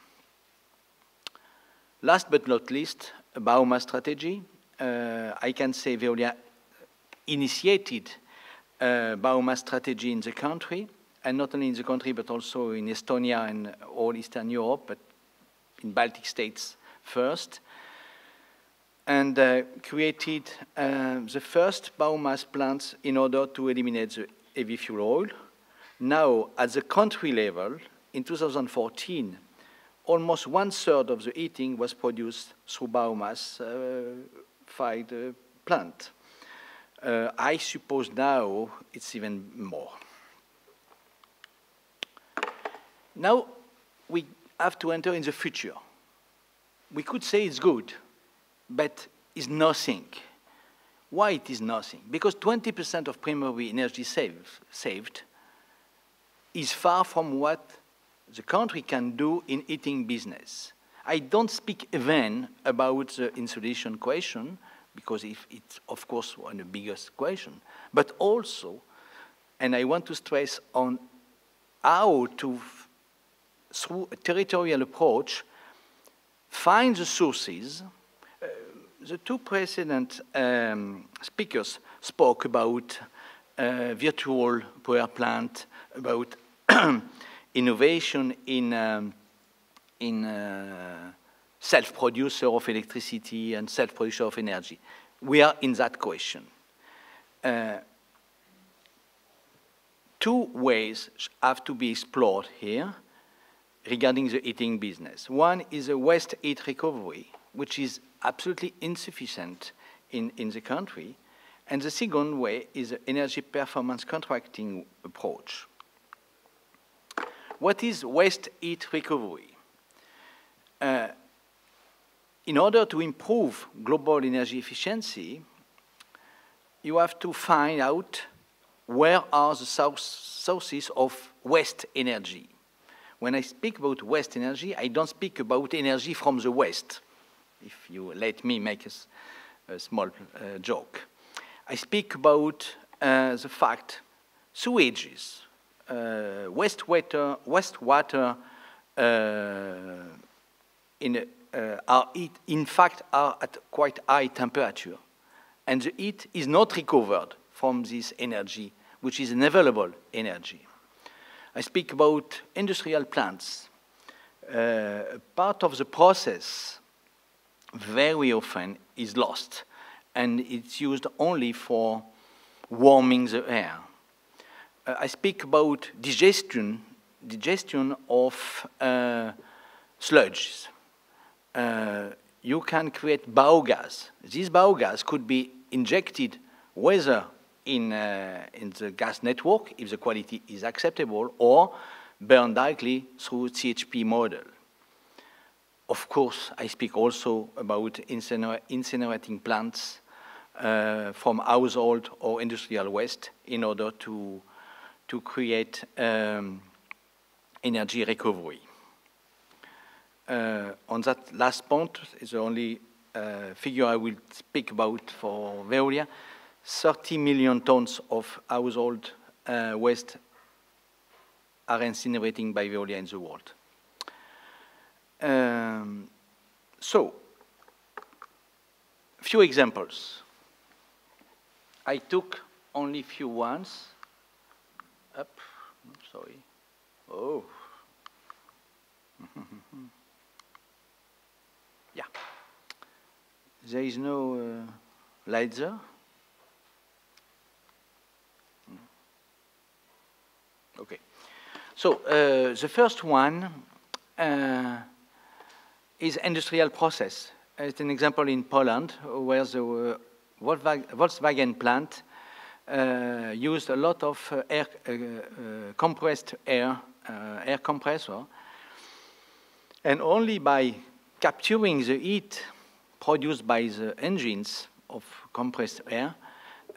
Last but not least, a biomass strategy. I can say Veolia initiated a biomass strategy in the country, and not only in the country, but also in Estonia and all Eastern Europe, but in Baltic states first, and created the first biomass plants in order to eliminate the heavy fuel oil. Now, at the country level, in 2014, almost 1/3 of the heating was produced through biomass-fired plant. I suppose now it's even more. Now, we have to enter in the future. We could say it's good, but it's nothing. Why it is nothing? Because 20% of primary energy saved is far from what the country can do in heating business. I don't speak even about the insulation question, because it's, of course, one of the biggest question, but also, and I want to stress on how to, through a territorial approach, find the sources. The two precedent speakers spoke about virtual power plant, about innovation in self-producer of electricity and self-producer of energy. We are in that question. Two ways have to be explored here regarding the heating business. One is a waste heat recovery, which is absolutely insufficient in the country. And the second way is an energy performance contracting approach. What is waste heat recovery? In order to improve global energy efficiency, you have to find out where are the sources of waste energy. When I speak about waste energy, I don't speak about energy from the waste, if you let me make a small joke. I speak about the fact sewages, wastewater in fact are at quite high temperature, and the heat is not recovered from this energy, which is an available energy. I speak about industrial plants. Part of the process very often is lost, and it's used only for warming the air. I speak about digestion of sludges. You can create biogas. This biogas could be injected whether in the gas network, if the quality is acceptable, or burned directly through CHP model. Of course, I speak also about incinerating plants from household or industrial waste in order to create energy recovery. On that last point is the only figure I will speak about for Veolia. 30 million tons of household waste are incinerating by Veolia in the world. So, few examples. I took only few ones. Up, sorry. Oh. Yeah. There is no light there. Okay. So the first one is industrial process. It's an example in Poland where the Volkswagen plant used a lot of compressed air compressor, and only by capturing the heat produced by the engines of compressed air,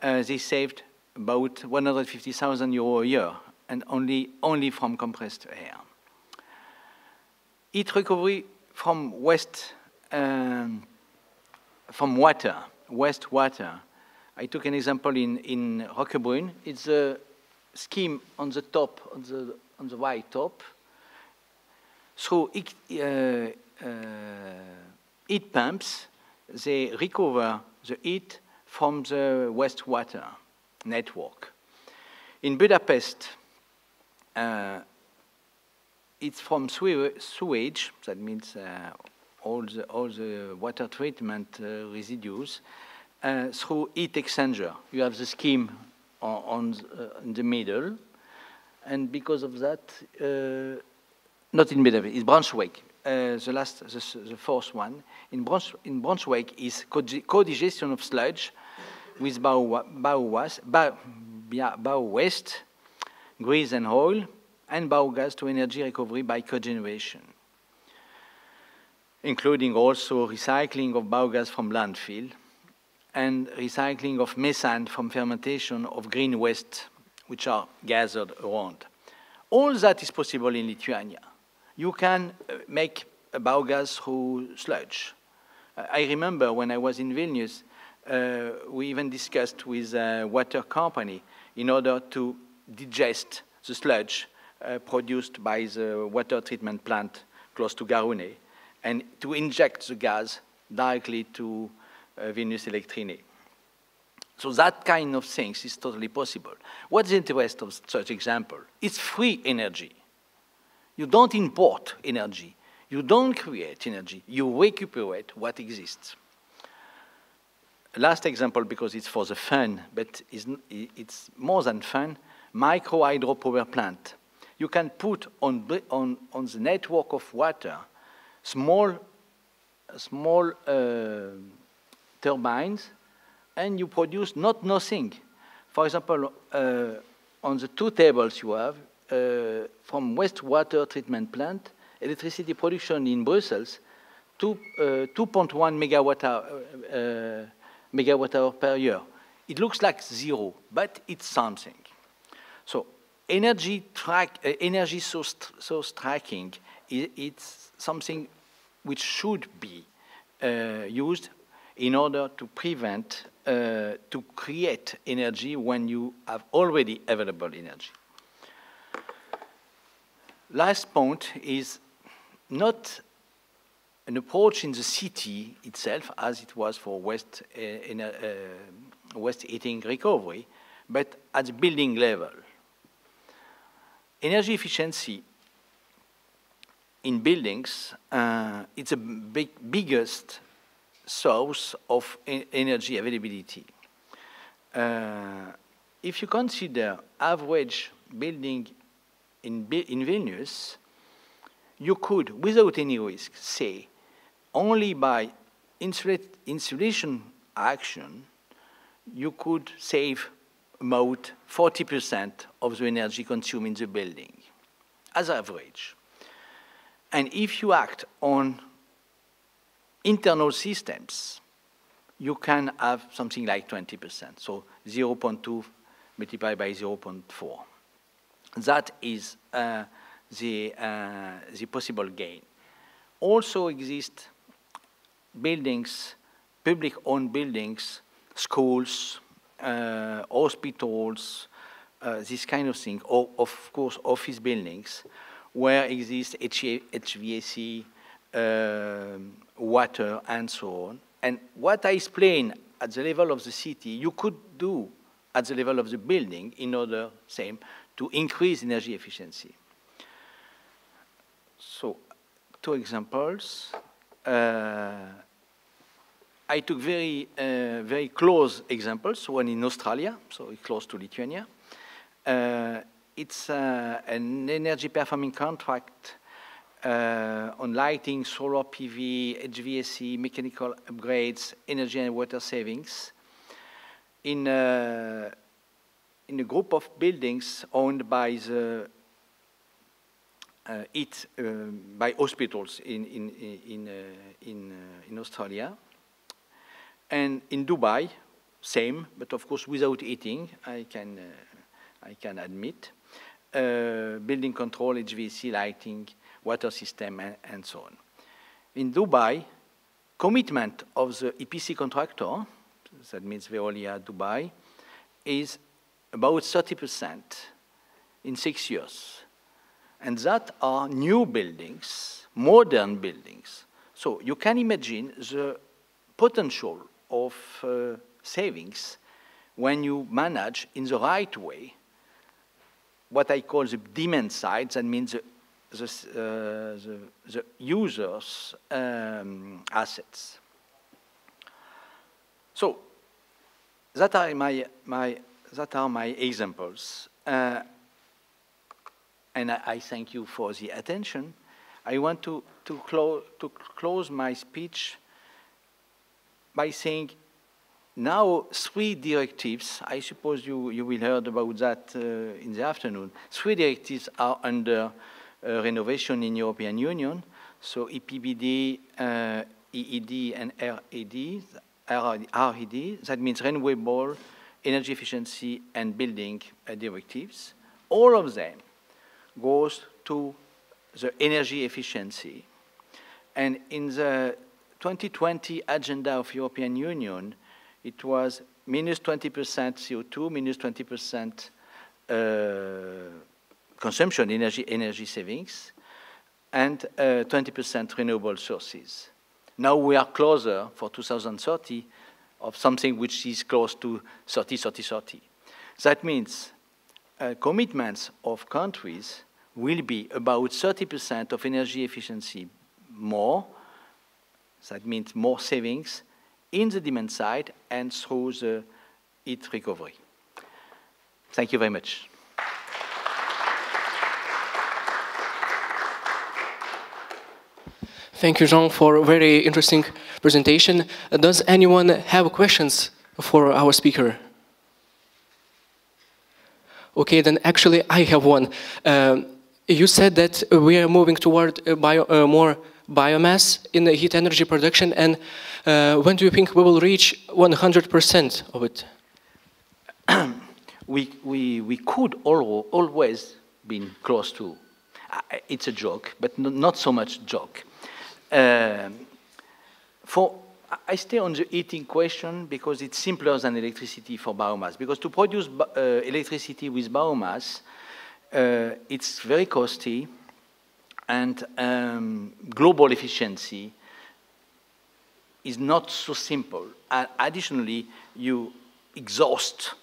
they saved about 150,000 € a year, and only from compressed air. Heat recovery from waste, from wastewater. I took an example in Roquebrune. It's a scheme on the top, on the right top. Through heat pumps, they recover the heat from the wastewater network. In Budapest, it's from sewage, that means all the water treatment residues, through heat exchanger. You have the scheme in the middle, and because of that, not in Budapest, it's Braunschweig. The fourth one in Braunschweig is co-digestion of sludge with bio-waste, grease and oil, and biogas to energy recovery by cogeneration, including also recycling of biogas from landfill and recycling of methane from fermentation of green waste, which are gathered around. All that is possible in Lithuania. You can make a biogas through sludge. I remember when I was in Vilnius, we even discussed with a water company in order to digest the sludge produced by the water treatment plant close to Garune, and to inject the gas directly to Vilnius Electrine. So that kind of things is totally possible. What's the interest of such example? It's free energy. You don't import energy. You don't create energy, you recuperate what exists. Last example, because it's for the fun, but it's more than fun, micro hydropower plant. You can put on the network of water small turbines, and you produce nothing. For example, on the two tables you have, from wastewater treatment plant, electricity production in Brussels, 2.1 megawatt hour per year. It looks like zero, but it's something. So energy source tracking, it's something which should be used in order to prevent, to create energy when you have already available energy. Last point is not an approach in the city itself, as it was for waste heating recovery, but at the building level. Energy efficiency in buildings, it's the biggest source of energy availability. If you consider average building in Vilnius, you could, without any risk, say, only by insulation action, you could save about 40% of the energy consumed in the building, as average. And if you act on internal systems, you can have something like 20%, so 0.2 multiplied by 0.4. That is the possible gain. Also exist buildings, public-owned buildings, schools, hospitals, this kind of thing, or of course office buildings, where exists HVAC, water, and so on. And what I explained at the level of the city, you could do at the level of the building in order, same, to increase energy efficiency. So, two examples. I took very close examples, one in Australia, so close to Lithuania. It's an energy performing contract on lighting, solar PV, HVAC, mechanical upgrades, energy and water savings in a group of buildings owned by by hospitals in Australia. And in Dubai, same, but of course without heating, I can admit. Building control, HVAC, lighting, water system, and so on. In Dubai, commitment of the EPC contractor, that means Veolia Dubai, is about 30% in 6 years. And that are new buildings, modern buildings. So you can imagine the potential of savings when you manage in the right way what I call the demand side, that means the user's assets. So that are my examples. And I thank you for the attention. I want to close my speech by saying now 3 directives, I suppose you will heard about that in the afternoon. 3 directives are under renovation in European Union. So EPBD, EED, and RED, that means renewable energy efficiency and building directives. All of them goes to the energy efficiency. And in the 2020 agenda of European Union, it was minus 20% CO2, minus 20% consumption, energy savings, and 20% renewable sources. Now we are closer for 2030 of something which is close to 30-30-30. That means commitments of countries will be about 30% of energy efficiency more. That means more savings in the demand side and through the heat recovery. Thank you very much. Thank you, Jean, for a very interesting presentation. Does anyone have questions for our speaker? Okay, then actually I have one. You said that we are moving toward more biomass in the heat energy production, and when do you think we will reach 100% of it? We could always be close to. It's a joke, but not so much joke. I stay on the heating question because it's simpler than electricity for biomass. Because to produce electricity with biomass, it's very costly, and global efficiency is not so simple. Additionally, you exhaust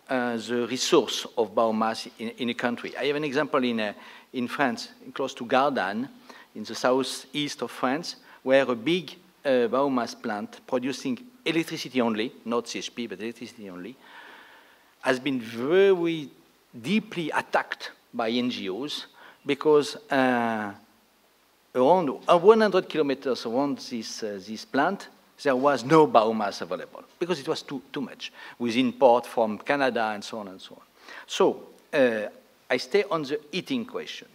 the resource of biomass in a country. I have an example in France, close to Gardanne, in the southeast of France, where a big biomass plant producing electricity only, not CHP, but electricity only, has been very deeply attacked by NGOs because around 100 kilometers around this plant, there was no biomass available because it was too much, with import from Canada and so on and so on. So I stay on the heating question.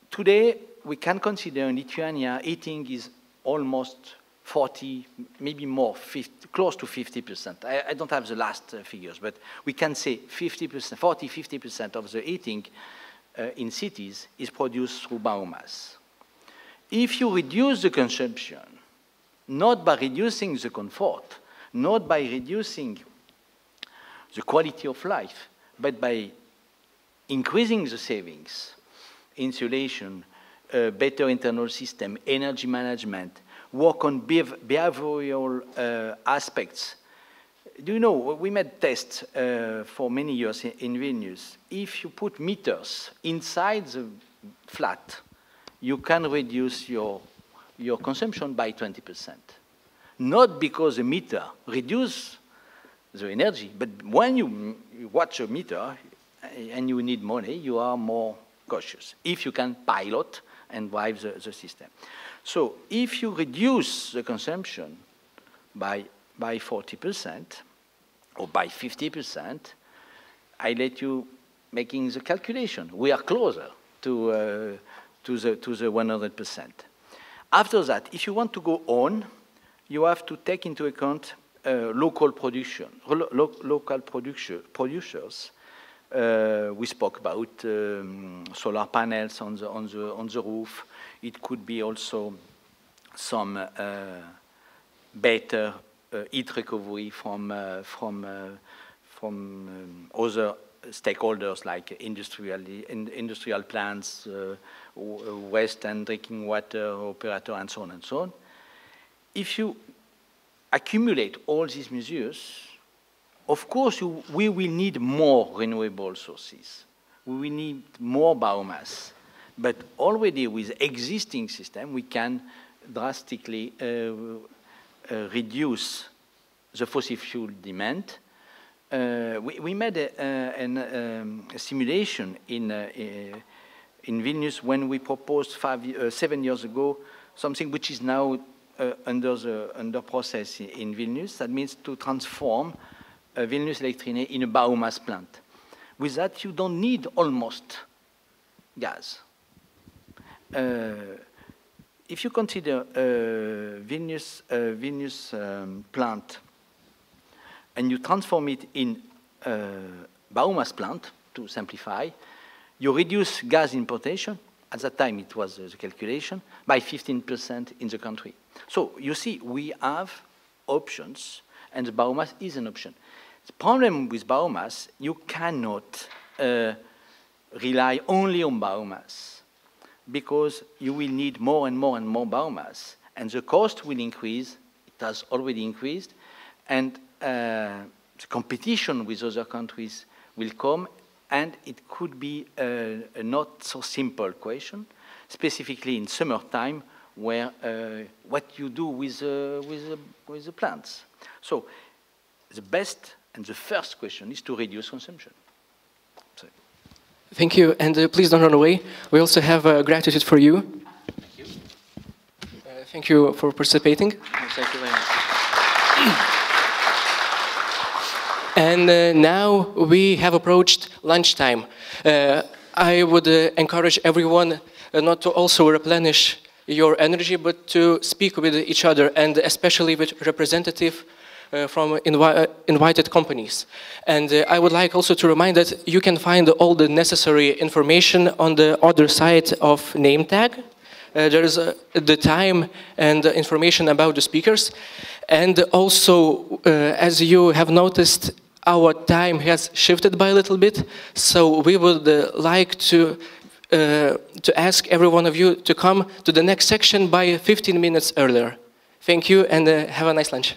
Today, we can consider in Lithuania heating is almost 40, maybe more, 50, close to 50%. I don't have the last figures, but we can say 50%, 40, 50% of the heating in cities is produced through biomass. If you reduce the consumption, not by reducing the comfort, not by reducing the quality of life, but by increasing the savings, insulation, better internal system, energy management, work on behavioral aspects. Do you know, we made tests for many years in Vilnius. If you put meters inside the flat, you can reduce your consumption by 20%. Not because the meter reduces the energy, but when you watch a meter and you need money, you are more cautious, if you can pilot and drive the system. So if you reduce the consumption by 40% or by 50%, I let you making the calculation. We are closer to the 100%. After that, if you want to go on, you have to take into account local production, local producers. We spoke about solar panels on the roof. It could be also some better heat recovery from other stakeholders like industrial plants, waste and drinking water operator, and so on and so on. If you accumulate all these measures, of course, we will need more renewable sources. We will need more biomass. But already with existing system, we can drastically reduce the fossil fuel demand. We made a simulation in Vilnius when we proposed 7 years ago something which is now under process in Vilnius. That means to transform Vilnius Electrine in a biomass plant. With that, you don't need almost gas. If you consider Vilnius plant and you transform it in a biomass plant, to simplify, you reduce gas importation, at that time it was the calculation, by 15% in the country. So you see, we have options, and the biomass is an option. The problem with biomass, you cannot rely only on biomass, because you will need more and more and more biomass, and the cost will increase. It has already increased, and the competition with other countries will come, and it could be a not so simple question. specifically in summertime, where what you do with the plants. So the best and the first question is to reduce consumption. So. Thank you, and please don't run away. We also have gratitude for you. Thank you. Thank you for participating. Thank you very much. And now we have approached lunchtime. I would encourage everyone not to also replenish your energy, but to speak with each other, and especially with representatives from invited companies. And I would like also to remind that you can find all the necessary information on the other side of name tag. There is the time and information about the speakers. And also, as you have noticed, our time has shifted by a little bit. So we would like to ask every one of you to come to the next section by 15 minutes earlier. Thank you, and have a nice lunch.